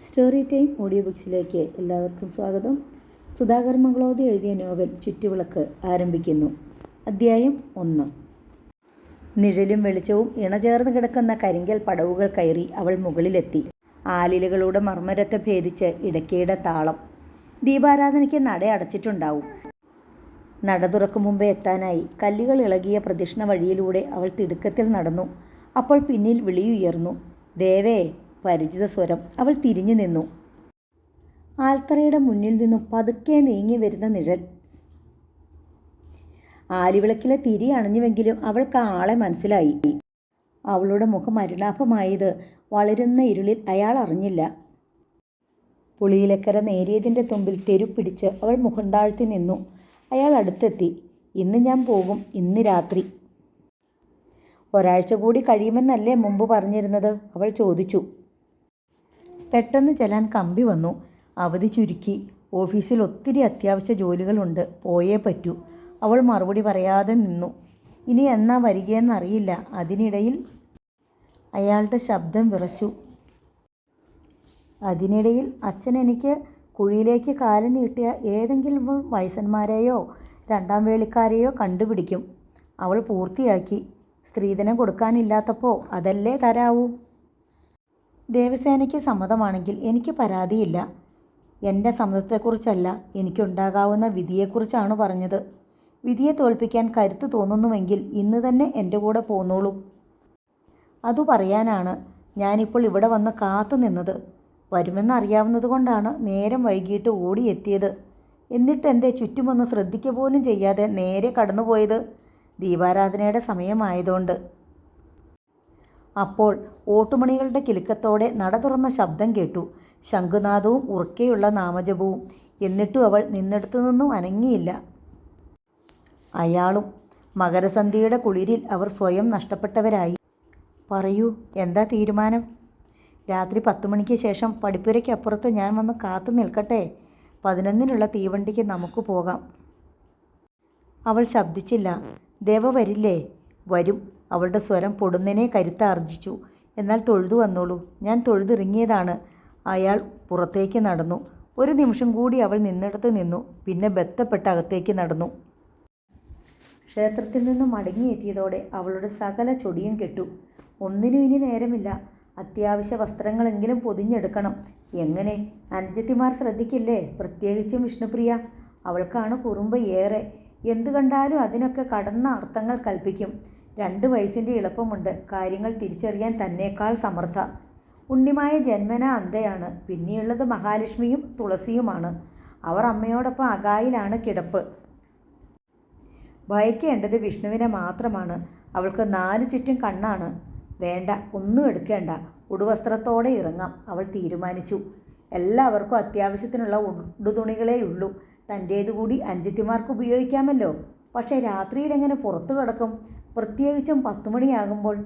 Story time audio ബുക്സിലേക്ക് എല്ലാവർക്കും സ്വാഗതം. സുധാകർ മംഗളോദി എഴുതിയ നോവൽ ചുറ്റുവിളക്ക് ആരംഭിക്കുന്നു. അധ്യായം 1. നിഴലും വെളിച്ചവും ഇണചേർന്ന് കിടക്കുന്ന കരിങ്കൽ പടവുകൾ കയറി അവൾ മുകളിലെത്തി. ആലിലകളുടെ മർമ്മരത്തെ ഭേദിച്ച് ഇടയ്ക്കിടെ താളം. ദീപാരാധനയ്ക്ക് നട അടച്ചിട്ടുണ്ടാവും. നട തുറക്കും മുമ്പേ എത്താനായി. കല്ലുകൾ ഇളകിയ പ്രദക്ഷിണ വഴിയിലൂടെ അവൾ തിടുക്കത്തിൽ നടന്നു. അപ്പോൾ പിന്നിൽ വിളിയുയർന്നു. ദേവേ! പരിചിത സ്വരം. അവൾ തിരിഞ്ഞു നിന്നു. ആൽത്തറയുടെ മുന്നിൽ നിന്നും പതുക്കെ നീങ്ങി വരുന്ന നിഴൽ. ആലിവിളക്കിലെ തിരി അണഞ്ഞുവെങ്കിലും അവൾക്ക് ആ ആളെ മനസ്സിലായി. അവളുടെ മുഖം അരുണാഭമായത് വളരുന്ന ഇരുളിൽ അയാൾ അറിഞ്ഞില്ല. പുളിയിലക്കര നേരിയതിൻ്റെ തുമ്പിൽ തെരുപ്പിടിച്ച് അവൾ മുഖം താഴ്ത്തി നിന്നു. അയാൾ അടുത്തെത്തി. ഇന്ന് ഞാൻ പോകും, ഇന്ന് രാത്രി. ഒരാഴ്ച കൂടി കഴിയുമെന്നല്ലേ മുമ്പ് പറഞ്ഞിരുന്നത്? അവൾ ചോദിച്ചു. പെട്ടെന്ന് ചെല്ലാൻ കമ്പി വന്നു. അവധി ചുരുക്കി. ഓഫീസിൽ ഒത്തിരി അത്യാവശ്യ ജോലികളുണ്ട്, പോയേ പറ്റൂ. അവൾ മറുപടി പറയാതെ നിന്നു. ഇനി എന്നാ വരികയെന്നറിയില്ല. അതിനിടയിൽ അയാളുടെ ശബ്ദം വിറച്ചു. അതിനിടയിൽ അച്ഛൻ എനിക്ക് കുഴിയിലേക്ക് കാല് നീട്ടിയ ഏതെങ്കിലും വയസ്സന്മാരെയോ രണ്ടാം വേളിക്കാരെയോ കണ്ടുപിടിക്കും. അവൾ പൂർത്തിയാക്കി. സ്ത്രീധനം കൊടുക്കാനില്ലാത്തപ്പോൾ അതല്ലേ തരാവൂ. ദേവസേനയ്ക്ക് സമ്മതമാണെങ്കിൽ എനിക്ക് പരാതിയില്ല. എൻ്റെ സമ്മതത്തെക്കുറിച്ചല്ല, എനിക്കുണ്ടാകാവുന്ന വിധിയെക്കുറിച്ചാണ് പറഞ്ഞത്. വിധിയെ തോൽപ്പിക്കാൻ കരുത്ത് തോന്നുന്നുവെങ്കിൽ ഇന്ന് തന്നെ എൻ്റെ കൂടെ പോന്നോളൂ. അതു പറയാനാണ് ഞാനിപ്പോൾ ഇവിടെ വന്ന് കാത്തു നിന്നത്. വരുമെന്നറിയാവുന്നത് കൊണ്ടാണ് നേരം വൈകിട്ട് ഓടിയെത്തിയത്. എന്നിട്ടെന്തേ ചുറ്റുമൊന്ന് ശ്രദ്ധിക്കുക പോലും ചെയ്യാതെ നേരെ കടന്നുപോയത്? ദീപാരാധനയുടെ സമയമായതുകൊണ്ട്. അപ്പോൾ ഓട്ടുമണികളുടെ കിലുക്കത്തോടെ നട തുറന്ന ശബ്ദം കേട്ടു. ശംഖുനാദവും ഉറക്കെയുള്ള നാമജപവും. എന്നിട്ടും അവൾ നിന്നിടത്തു നിന്നും അനങ്ങിയില്ല. അയാളും. മകരസന്ധ്യയുടെ കുളിരിൽ അവർ സ്വയം നഷ്ടപ്പെട്ടവരായി. പറയൂ, എന്താ തീരുമാനം? രാത്രി 10 മണിക്ക് ശേഷം പടിപ്പുരയ്ക്കപ്പുറത്ത് ഞാൻ വന്ന് കാത്തു നിൽക്കട്ടെ? 11-നുള്ള തീവണ്ടിക്ക് നമുക്ക് പോകാം. അവൾ ശബ്ദിച്ചില്ല. ദേവ വരില്ലേ? വരും. അവളുടെ സ്വരം പൊടുന്നനെ കരുത്താർജിച്ചു. എന്നാൽ തൊഴുതു വന്നോളൂ. ഞാൻ തൊഴുതിറങ്ങിയതാണ്. അയാൾ പുറത്തേക്ക് നടന്നു. ഒരു നിമിഷം കൂടി അവൾ നിന്നിടത്ത് നിന്നു. പിന്നെ ബന്ധപ്പെട്ട് അകത്തേക്ക് നടന്നു. ക്ഷേത്രത്തിൽ നിന്നും മടങ്ങിയെത്തിയതോടെ അവളുടെ സകല ചൊടിയും കെട്ടു. ഒന്നിനും ഇനി നേരമില്ല. അത്യാവശ്യ വസ്ത്രങ്ങളെങ്കിലും പൊതിഞ്ഞെടുക്കണം. എങ്ങനെ? അനുജത്തിമാർ ശ്രദ്ധിക്കില്ലേ? പ്രത്യേകിച്ചും വിഷ്ണുപ്രിയ. അവൾക്കാണ് കുറുമ്പ് ഏറെ. എന്തു കണ്ടാലും അതിനൊക്കെ കടന്ന അർത്ഥങ്ങൾ കൽപ്പിക്കും. 2 വയസ്സിൻ്റെ എളുപ്പമുണ്ട്. കാര്യങ്ങൾ തിരിച്ചറിയാൻ തന്നേക്കാൾ സമർത്ഥ. ഉണ്ണിമായ ജന്മന അന്ധയാണ്. പിന്നെയുള്ളത് മഹാലക്ഷ്മിയും തുളസിയുമാണ്. അവർ അമ്മയോടൊപ്പം അകായിലാണ് കിടപ്പ്. ഭയക്കേണ്ടത് വിഷ്ണുവിനെ മാത്രമാണ്. അവൾക്ക് 4 ചുറ്റും കണ്ണാണ്. വേണ്ട, ഒന്നും എടുക്കേണ്ട. ഉടുവസ്ത്രത്തോടെ ഇറങ്ങാം. അവൾ തീരുമാനിച്ചു. എല്ലാവർക്കും അത്യാവശ്യത്തിനുള്ള ഉടുതുണികളേയുള്ളൂ. തൻ്റേതുകൂടി അനുജത്തിമാർക്ക് ഉപയോഗിക്കാമല്ലോ. പക്ഷേ രാത്രിയിൽ എങ്ങനെ പുറത്തു കിടക്കും? പ്രത്യേകിച്ചും 10 മണിയാകുമ്പോൾ.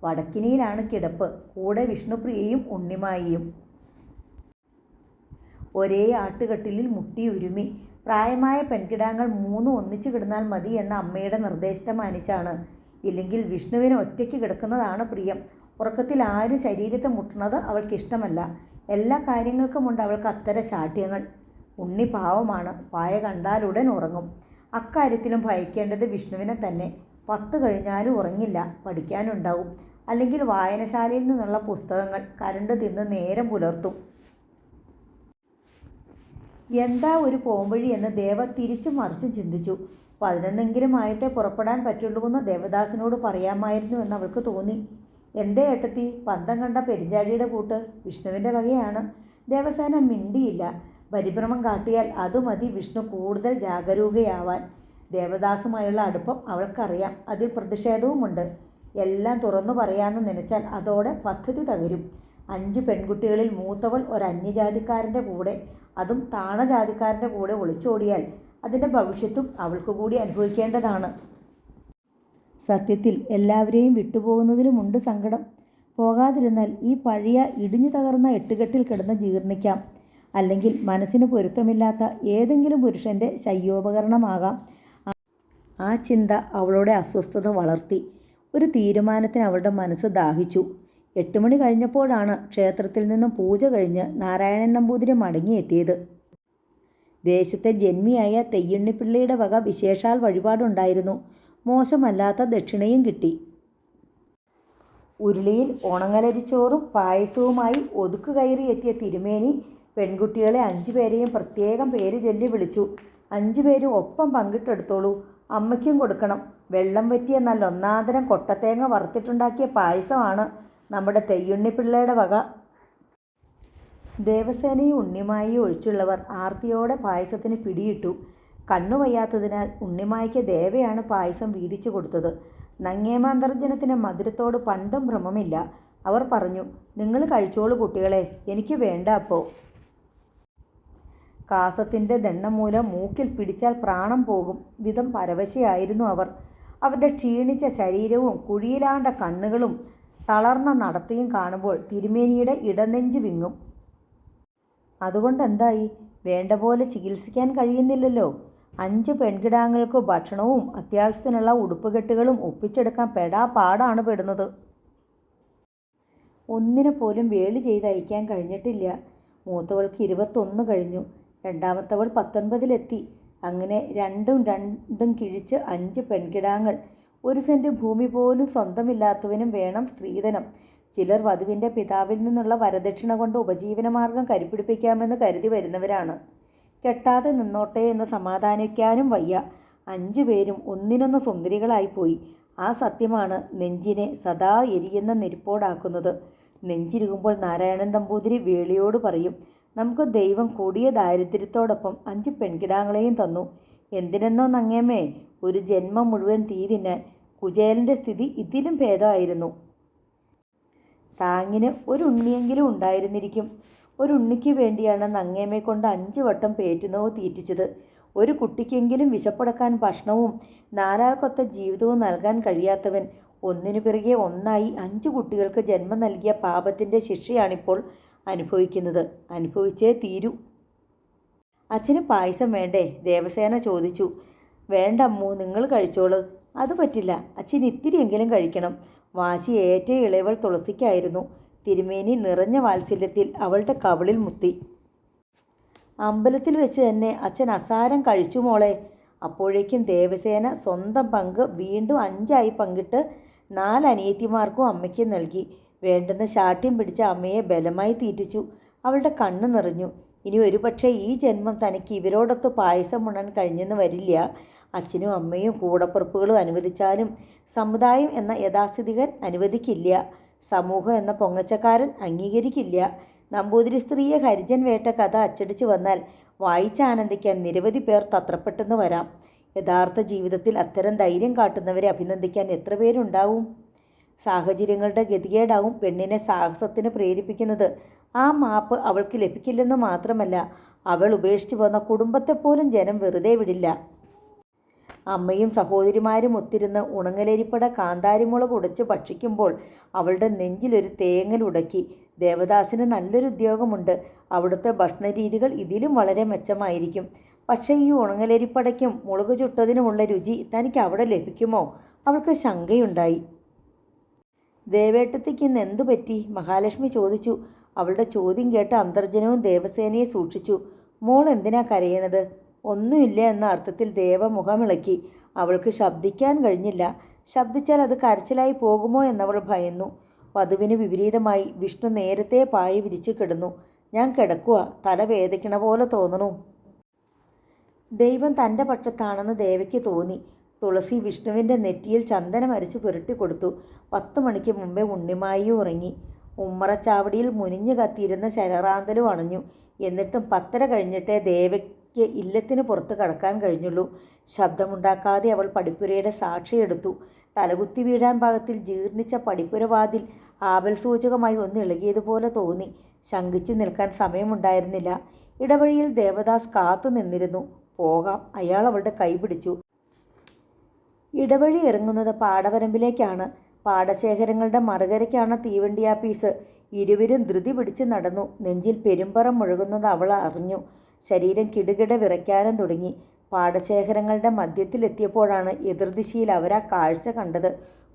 വടക്കിനിയിലാണ് കിടപ്പ്. കൂടെ വിഷ്ണുപ്രിയയും ഉണ്ണിമായിയും. ഒരേ ആട്ടുകട്ടിലിൽ മുട്ടിയുരുമി. പ്രായമായ പെൺകിടാങ്ങൾ 3 ഒന്നിച്ചു കിടന്നാൽ മതി എന്ന അമ്മയുടെ നിർദ്ദേശത്തെ മാനിച്ചാണ്. ഇല്ലെങ്കിൽ വിഷ്ണുവിന് ഒറ്റയ്ക്ക് കിടക്കുന്നതാണ് പ്രിയം. ഉറക്കത്തിൽ ആരും ശരീരത്തെ മുട്ടുന്നത് അവൾക്കിഷ്ടമല്ല. എല്ലാ കാര്യങ്ങൾക്കുമുണ്ട് അവൾക്ക് അത്തരം ശാഠ്യങ്ങൾ. ഉണ്ണി പാവമാണ്. പായ കണ്ടാലുടൻ ഉറങ്ങും. അക്കാര്യത്തിലും ഭയക്കേണ്ടത് വിഷ്ണുവിനെ തന്നെ. 10 കഴിഞ്ഞാലും ഉറങ്ങില്ല. പഠിക്കാനുണ്ടാവും. അല്ലെങ്കിൽ വായനശാലയിൽ നിന്നുള്ള പുസ്തകങ്ങൾ കരണ്ട് തിന്ന് നേരം പുലർത്തും. എന്താ ഒരു പോംവഴി എന്ന് ദേവ തിരിച്ചും മറിച്ചും ചിന്തിച്ചു. 11എങ്കിലും ആയിട്ടേ പുറപ്പെടാൻ പറ്റുള്ളൂവെന്ന് ദേവദാസിനോട് പറയാമായിരുന്നു എന്ന് അവൾക്ക് തോന്നി. എന്തേ ഏട്ടത്തി, പന്തം കണ്ട പെരിഞ്ചാഴിയുടെ കൂട്ട് വിഷ്ണുവിൻ്റെ വകയാണ്. ദേവസേന മിണ്ടിയില്ല. പരിഭ്രമം കാട്ടിയാൽ അതുമതി വിഷ്ണു കൂടുതൽ ജാഗരൂകയാവാൻ. ദേവദാസുമായുള്ള അടുപ്പം അവൾക്കറിയാം. അതിൽ പ്രതിഷേധവുമുണ്ട്. എല്ലാം തുറന്നു പറയാമെന്ന് നനച്ചാൽ അതോടെ പദ്ധതി തകരും. 5 പെൺകുട്ടികളിൽ മൂത്തവൾ ഒരു അന്യജാതിക്കാരൻ്റെ കൂടെ, അതും താണജാതിക്കാരൻ്റെ കൂടെ ഒളിച്ചോടിയാൽ അതിൻ്റെ ഭവിഷ്യത്തും അവൾക്ക് കൂടി അനുഭവിക്കേണ്ടതാണ്. സത്യത്തിൽ എല്ലാവരെയും വിട്ടുപോകുന്നതിലുമുണ്ട് സങ്കടം. പോകാതിരുന്നാൽ ഈ പഴയ ഇടിഞ്ഞു തകർന്ന എട്ടുകെട്ടിൽ കിടന്ന് ജീർണിക്കാം. അല്ലെങ്കിൽ മനസ്സിന് പൊരുത്തമില്ലാത്ത ഏതെങ്കിലും പുരുഷൻ്റെ ശയ്യോപകരണമാകാം. ആ ചിന്ത അവളുടെ അസ്വസ്ഥത വളർത്തി. ഒരു തീരുമാനത്തിന് അവളുടെ മനസ്സ് ദാഹിച്ചു. 8 മണി കഴിഞ്ഞപ്പോഴാണ് ക്ഷേത്രത്തിൽ നിന്നും പൂജ കഴിഞ്ഞ് നാരായണൻ നമ്പൂതിരി മടങ്ങിയെത്തിയത്. ദേശത്തെ ജന്മിയായ തെയ്യുണ്ണിപ്പിള്ളയുടെ വക വിശേഷാൽ വഴിപാടുണ്ടായിരുന്നു. മോശമല്ലാത്ത ദക്ഷിണയും കിട്ടി. ഉരുളിയിൽ ഉണങ്ങലരിച്ചോറും പായസവുമായി ഒതുക്കു കയറി എത്തിയ തിരുമേനി പെൺകുട്ടികളെ 5 പേരെയും പ്രത്യേകം പേര് ചൊല്ലി വിളിച്ചു. 5 പേരും ഒപ്പം പങ്കിട്ടെടുത്തോളൂ, അമ്മയ്ക്കും കൊടുക്കണം. വെള്ളം വറ്റിയ നല്ല ഒന്നാന്തരം കൊട്ടത്തേങ്ങ വറുത്തിട്ടുണ്ടാക്കിയ പായസമാണ് നമ്മുടെ തെയ്യുണ്ണിപ്പിള്ളയുടെ വക. ദേവസേനയും ഉണ്ണിമായിയും ഒഴിച്ചുള്ളവർ ആർത്തിയോടെ പായസത്തിന് പിടിയിട്ടു. കണ്ണുവയ്യാത്തതിനാൽ ഉണ്ണിമായ്ക്ക് ദേവയാണ് പായസം വീതിച്ചു കൊടുത്തത്. നങ്ങേമാന്തർജനത്തിന് മധുരത്തോട് പണ്ടും ഭ്രമമില്ല. അവർ പറഞ്ഞു, നിങ്ങൾ കഴിച്ചോളൂ കുട്ടികളെ, എനിക്ക് വേണ്ട. അപ്പോൾ കാസത്തിൻ്റെ ദണ്ണം മൂലം മൂക്കിൽ പിടിച്ചാൽ പ്രാണം പോകും വിധം പരവശയായിരുന്നു അവർ. അവരുടെ ക്ഷീണിച്ച ശരീരവും കുഴിയിലാണ്ട കണ്ണുകളും തളർന്ന നടത്തിയും കാണുമ്പോൾ തിരുമേനിയുടെ ഇടനെഞ്ച് വിങ്ങും. അതുകൊണ്ടെന്തായി? വേണ്ട പോലെ ചികിത്സിക്കാൻ കഴിയുന്നില്ലല്ലോ. 5 പെൺകിടാങ്ങൾക്ക് ഭക്ഷണവും അത്യാവശ്യത്തിനുള്ള ഉടുപ്പുകെട്ടുകളും ഒപ്പിച്ചെടുക്കാൻ പാടാണ് പെടുന്നത്. ഒന്നിനെ പോലും വേളി ചെയ്ത് അയക്കാൻ കഴിഞ്ഞിട്ടില്ല. മൂത്തവൾക്ക് 21 കഴിഞ്ഞു, രണ്ടാമത്തവൾ 19-ലെത്തി. അങ്ങനെ രണ്ടും കിഴിച്ച് 5 പെൺകിടാങ്ങൾ. 1 സെന്റ് ഭൂമി പോലും സ്വന്തമില്ലാത്തവനും വേണം സ്ത്രീധനം. ചിലർ വധുവിൻ്റെ പിതാവിൽ നിന്നുള്ള വരദക്ഷിണ കൊണ്ട് ഉപജീവനമാർഗം കരുപിടിപ്പിക്കാമെന്ന് കരുതി വരുന്നവരാണ്. കെട്ടാതെ നിന്നോട്ടെ എന്ന് സമാധാനിക്കാനും വയ്യ. 5 പേരും ഒന്നിനൊന്ന് സുന്ദരികളായിപ്പോയി. ആ സത്യമാണ് നെഞ്ചിനെ സദാ എരിയുന്ന നെരിപ്പോടാക്കുന്നത്. നെഞ്ചിരുകുമ്പോൾ നാരായണൻ നമ്പൂതിരി വേളിയോട് പറയും, നമുക്ക് ദൈവം കൊടിയ ദാരിദ്ര്യത്തോടൊപ്പം 5 പെൺകിടാങ്ങളെയും തന്നു. എന്തിനെന്നോ നങ്ങേമ്മേ, ഒരു ജന്മം മുഴുവൻ തീ തിന്നാൻ. കുചേലൻ്റെ സ്ഥിതി ഇതിലും ഭേദമായിരുന്നു. താങ്ങിന് ഒരു ഉണ്ണിയെങ്കിലും ഉണ്ടായിരുന്നിരിക്കും. ഒരു ഉണ്ണിക്ക് വേണ്ടിയാണ് നങ്ങേമ്മയെ കൊണ്ട് 5 വട്ടം പേറ്റുന്നവ് തീറ്റിച്ചത്. ഒരു കുട്ടിക്കെങ്കിലും വിശപ്പടക്കാൻ ഭക്ഷണവും 4 ആൾക്കൊത്ത ജീവിതവും നൽകാൻ കഴിയാത്തവൻ ഒന്നിനു പിറകെ ഒന്നായി 5 കുട്ടികൾക്ക് ജന്മം നൽകിയ പാപത്തിൻ്റെ ശിക്ഷയാണിപ്പോൾ അനുഭവിക്കുന്നത്. അനുഭവിച്ചേ തീരൂ. അച്ഛന് പായസം വേണ്ടേ? ദേവസേന ചോദിച്ചു. വേണ്ട അമ്മു, നിങ്ങൾ കഴിച്ചോളൂ. അത് പറ്റില്ല, അച്ഛൻ ഇത്തിരിയെങ്കിലും കഴിക്കണം. വാശി ഏറ്റവും ഇളയവൾ തുളസിക്കായിരുന്നു. തിരുമേനി നിറഞ്ഞ വാത്സല്യത്തിൽ അവളുടെ കവിളിൽ മുത്തി. അമ്പലത്തിൽ വെച്ച് തന്നെ അച്ഛൻ അസാരം കഴിച്ചു മോളെ. അപ്പോഴേക്കും ദേവസേന സ്വന്തം പങ്ക് വീണ്ടും 5 പങ്കിട്ട് 4 അനിയത്തിമാർക്കും അമ്മയ്ക്കും നൽകി. വേണ്ടുന്ന ശാഠ്യം പിടിച്ച അമ്മയെ ബലമായി തീറ്റിച്ചു. അവളുടെ കണ്ണ് നിറഞ്ഞു. ഇനി ഒരുപക്ഷെ ഈ ജന്മം തനിക്ക് ഇവരോടൊത്ത് പായസം ഉണ്ണാൻ കഴിഞ്ഞെന്ന് വരില്ല. അച്ഛനും അമ്മയും കൂടപ്പുറപ്പുകളും അനുവദിച്ചാലും സമുദായം എന്ന യഥാസ്ഥിതികൻ അനുവദിക്കില്ല. സമൂഹം എന്ന പൊങ്ങച്ചക്കാരൻ അംഗീകരിക്കില്ല. നമ്പൂതിരി സ്ത്രീയെ ഹരിജൻ വേട്ട കഥ അച്ചടിച്ചു വന്നാൽ വായിച്ചാനന്ദിക്കാൻ നിരവധി പേർ തത്രപ്പെട്ടെന്ന് വരാം. യഥാർത്ഥ ജീവിതത്തിൽ അത്തരം ധൈര്യം കാട്ടുന്നവരെ അഭിനന്ദിക്കാൻ എത്ര പേരുണ്ടാവും? സാഹചര്യങ്ങളുടെ ഗതികേടാവും പെണ്ണിനെ സാഹസത്തിന് പ്രേരിപ്പിക്കുന്നത്. ആ മാപ്പ് അവൾക്ക് ലഭിക്കില്ലെന്ന് മാത്രമല്ല, അവൾ ഉപേക്ഷിച്ചു പോന്ന കുടുംബത്തെപ്പോലും ജനം വെറുതെ വിടില്ല. അമ്മയും സഹോദരിമാരും ഒത്തിരുന്ന് ഉണങ്ങലരിപ്പട കാന്താരിമുളക് ഉടച്ച് ഭക്ഷിക്കുമ്പോൾ അവളുടെ നെഞ്ചിലൊരു തേങ്ങൽ ഉടക്കി. ദേവദാസിന് നല്ലൊരു ഉദ്യോഗമുണ്ട്. അവിടുത്തെ ഭക്ഷണരീതികൾ ഇതിലും വളരെ മെച്ചമായിരിക്കും. പക്ഷേ ഈ ഉണങ്ങലരിപ്പടയ്ക്കും മുളക് ചുട്ടതിനുമുള്ള രുചി തനിക്ക് അവിടെ ലഭിക്കുമോ? അവൾക്ക് ശങ്കയുണ്ടായി. ദേവേട്ടത്തിക്ക് ഇന്ന് എന്തു പറ്റി? മഹാലക്ഷ്മി ചോദിച്ചു. അവളുടെ ചോദ്യം കേട്ട് അന്തർജനവും ദേവസേനയെ സൂക്ഷിച്ചു. മോൾ എന്തിനാ കരയണത്? ഒന്നുമില്ല എന്ന അർത്ഥത്തിൽ ദേവ മുഖമിളക്കി. അവൾക്ക് ശബ്ദിക്കാൻ കഴിഞ്ഞില്ല. ശബ്ദിച്ചാൽ അത് കരച്ചിലായി പോകുമോ എന്നവൾ ഭയന്നു. വധുവിന് വിപരീതമായി വിഷ്ണു നേരത്തെ പായി വിരിച്ചു കിടന്നു. ഞാൻ കിടക്കുക, തല വേദനിക്കണ പോലെ തോന്നണു. ദൈവം തൻ്റെ പക്ഷത്താണെന്ന് ദേവയ്ക്ക് തോന്നി. തുളസി വിഷ്ണുവിൻ്റെ നെറ്റിയിൽ ചന്ദനം അരച്ച് പുരട്ടി കൊടുത്തു. 10 മണിക്ക് മുമ്പേ ഉണ്ണിമായി ഉറങ്ങി. ഉമ്മറച്ചാവടിയിൽ മുനിഞ്ഞു കത്തിയിരുന്ന ശരറാന്തലും അണഞ്ഞു. എന്നിട്ടും 10:30 കഴിഞ്ഞിട്ടേ ദേവയ്ക്ക് ഇല്ലത്തിന് പുറത്ത് കടക്കാൻ കഴിഞ്ഞുള്ളൂ. ശബ്ദമുണ്ടാക്കാതെ അവൾ പടിപ്പുരയുടെ സാക്ഷിയെടുത്തു. തലകുത്തി വീഴാൻ പാകത്തിൽ ജീർണിച്ച പടിപ്പുരവാതിൽ ആപൽ സൂചകമായി ഒന്ന് ഇളകിയതുപോലെ തോന്നി. ശങ്കിച്ചു നിൽക്കാൻ സമയമുണ്ടായിരുന്നില്ല. ഇടവഴിയിൽ ദേവദാസ് കാത്തു നിന്നിരുന്നു. പോകാം, അയാൾ അവളുടെ കൈ പിടിച്ചു. ഇടവഴി ഇറങ്ങുന്നത് പാടവരമ്പിലേക്കാണ്. പാടശേഖരങ്ങളുടെ മറുകരയ്ക്കാണ് തീവണ്ടിയാപ്പീസ്. ഇരുവരും ധൃതി പിടിച്ച് നടന്നു. നെഞ്ചിൽ പെരുമ്പറം മുഴുകുന്നത് അവൾ അറിഞ്ഞു. ശരീരം കിടുകിട വിറയ്ക്കാനും തുടങ്ങി. പാടശേഖരങ്ങളുടെ മധ്യത്തിലെത്തിയപ്പോഴാണ് എതിർദിശയിൽ അവരാ കാഴ്ച കണ്ടത്.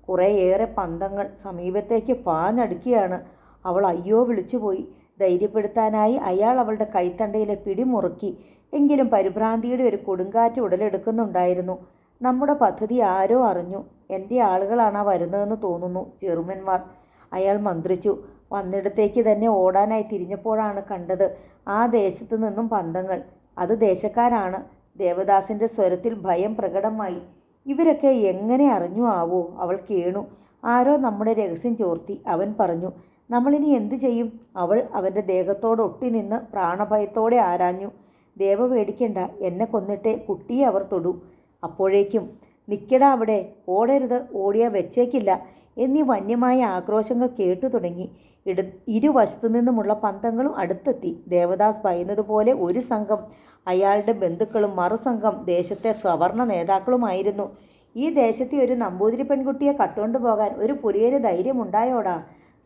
കുറേയേറെ പന്തങ്ങൾ സമീപത്തേക്ക് പാഞ്ഞടുക്കിയാണ്. അവൾ അയ്യോ വിളിച്ചുപോയി. ധൈര്യപ്പെടുത്താനായി അയാൾ അവളുടെ കൈത്തണ്ടയിലെ പിടിമുറുക്കി. എങ്കിലും പരിഭ്രാന്തിയുടെ ഒരു കൊടുങ്കാറ്റ് ഉടലെടുക്കുന്നുണ്ടായിരുന്നു. നമ്മുടെ പദ്ധതി ആരോ അറിഞ്ഞു. എൻ്റെ ആളുകളാണ് വരുന്നതെന്ന് തോന്നുന്നു, ചെറുമന്മാർ, അയാൾ മന്ത്രിച്ചു. വന്നിടത്തേക്ക് തന്നെ ഓടാനായി തിരിഞ്ഞപ്പോഴാണ് കണ്ടത് ആ ദേശത്തു നിന്നും പന്തങ്ങൾ. അത് ദേശക്കാരാണ്. ദേവദാസിൻ്റെ സ്വരത്തിൽ ഭയം പ്രകടമായി. ഇവരൊക്കെ എങ്ങനെ അറിഞ്ഞു ആവോ? അവൾ കേണു. ആരോ നമ്മുടെ രഹസ്യം ചോർത്തി, അവൻ പറഞ്ഞു. നമ്മളിനി എന്തു ചെയ്യും? അവൾ അവൻ്റെ ദേഹത്തോടൊട്ടി നിന്ന് പ്രാണഭയത്തോടെ ആരാഞ്ഞു. ദേവ പേടിക്കണ്ട, എന്നെ കൊന്നിട്ടേ കുട്ടിയെ അവർ തൊടൂ. അപ്പോഴേക്കും നിക്കടാ അവിടെ, ഓടരുത്, ഓടിയാ വെച്ചേക്കില്ല എന്നീ വന്യമായ ആക്രോശങ്ങൾ കേട്ടു തുടങ്ങി. ഇരുവശത്തു നിന്നുമുള്ള പന്തങ്ങളും അടുത്തെത്തി. ദേവദാസ് ഭയന്നതുപോലെ ഒരു സംഘം അയാളുടെ ബന്ധുക്കളും മറുസംഘം ദേശത്തെ സവർണ നേതാക്കളുമായിരുന്നു. ഈ ദേശത്തെ ഒരു നമ്പൂതിരി പെൺകുട്ടിയെ കട്ടുകൊണ്ടു പോകാൻ ഒരു പുലിയന് ധൈര്യമുണ്ടായോടാ?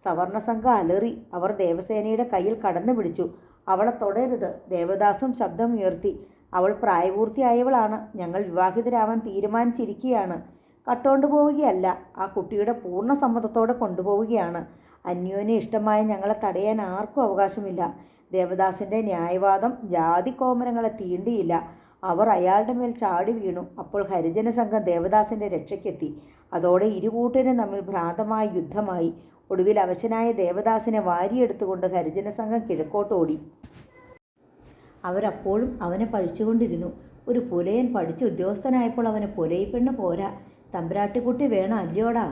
സവർണ സംഘം അലറി. അവർ ദേവസേനയുടെ കയ്യിൽ കടന്നു പിടിച്ചു. അവളെ തൊടരുത്, ദേവദാസും ശബ്ദമുയർത്തി. അവൾ പ്രായപൂർത്തിയായവളാണ്. ഞങ്ങൾ വിവാഹിതരാവാൻ തീരുമാനിച്ചിരിക്കുകയാണ്. കട്ടുകൊണ്ടു പോവുകയല്ല, ആ കുട്ടിയുടെ പൂർണ്ണ സമ്മതത്തോടെ കൊണ്ടുപോവുകയാണ്. അന്യോന്യ ഇഷ്ടമായ ഞങ്ങളെ തടയാൻ ആർക്കും അവകാശമില്ല. ദേവദാസിൻ്റെ ന്യായവാദം ജാതി കോമരങ്ങളെ തീണ്ടിയില്ല. അവർ അയാളുടെ മേൽ ചാടി വീണു. അപ്പോൾ ഹരിജന സംഘം ദേവദാസിൻ്റെ രക്ഷയ്ക്കെത്തി. അതോടെ ഇരുകൂട്ടരും തമ്മിൽ ഭ്രാന്തമായ യുദ്ധമായി. ഒടുവിൽ അവശനായ ദേവദാസിനെ വാരിയെടുത്തുകൊണ്ട് ഹരിജന സംഘം കിഴക്കോട്ടോടി. അവരപ്പോഴും അവനെ പഴിച്ചുകൊണ്ടിരുന്നു. ഒരു പുലയൻ പഠിച്ച ഉദ്യോഗസ്ഥനായപ്പോൾ അവന് പുലയിപ്പെണ്ണ് പോരാ, തമ്പുരാട്ടിക്കുട്ടി വേണം അല്ലയോടാ.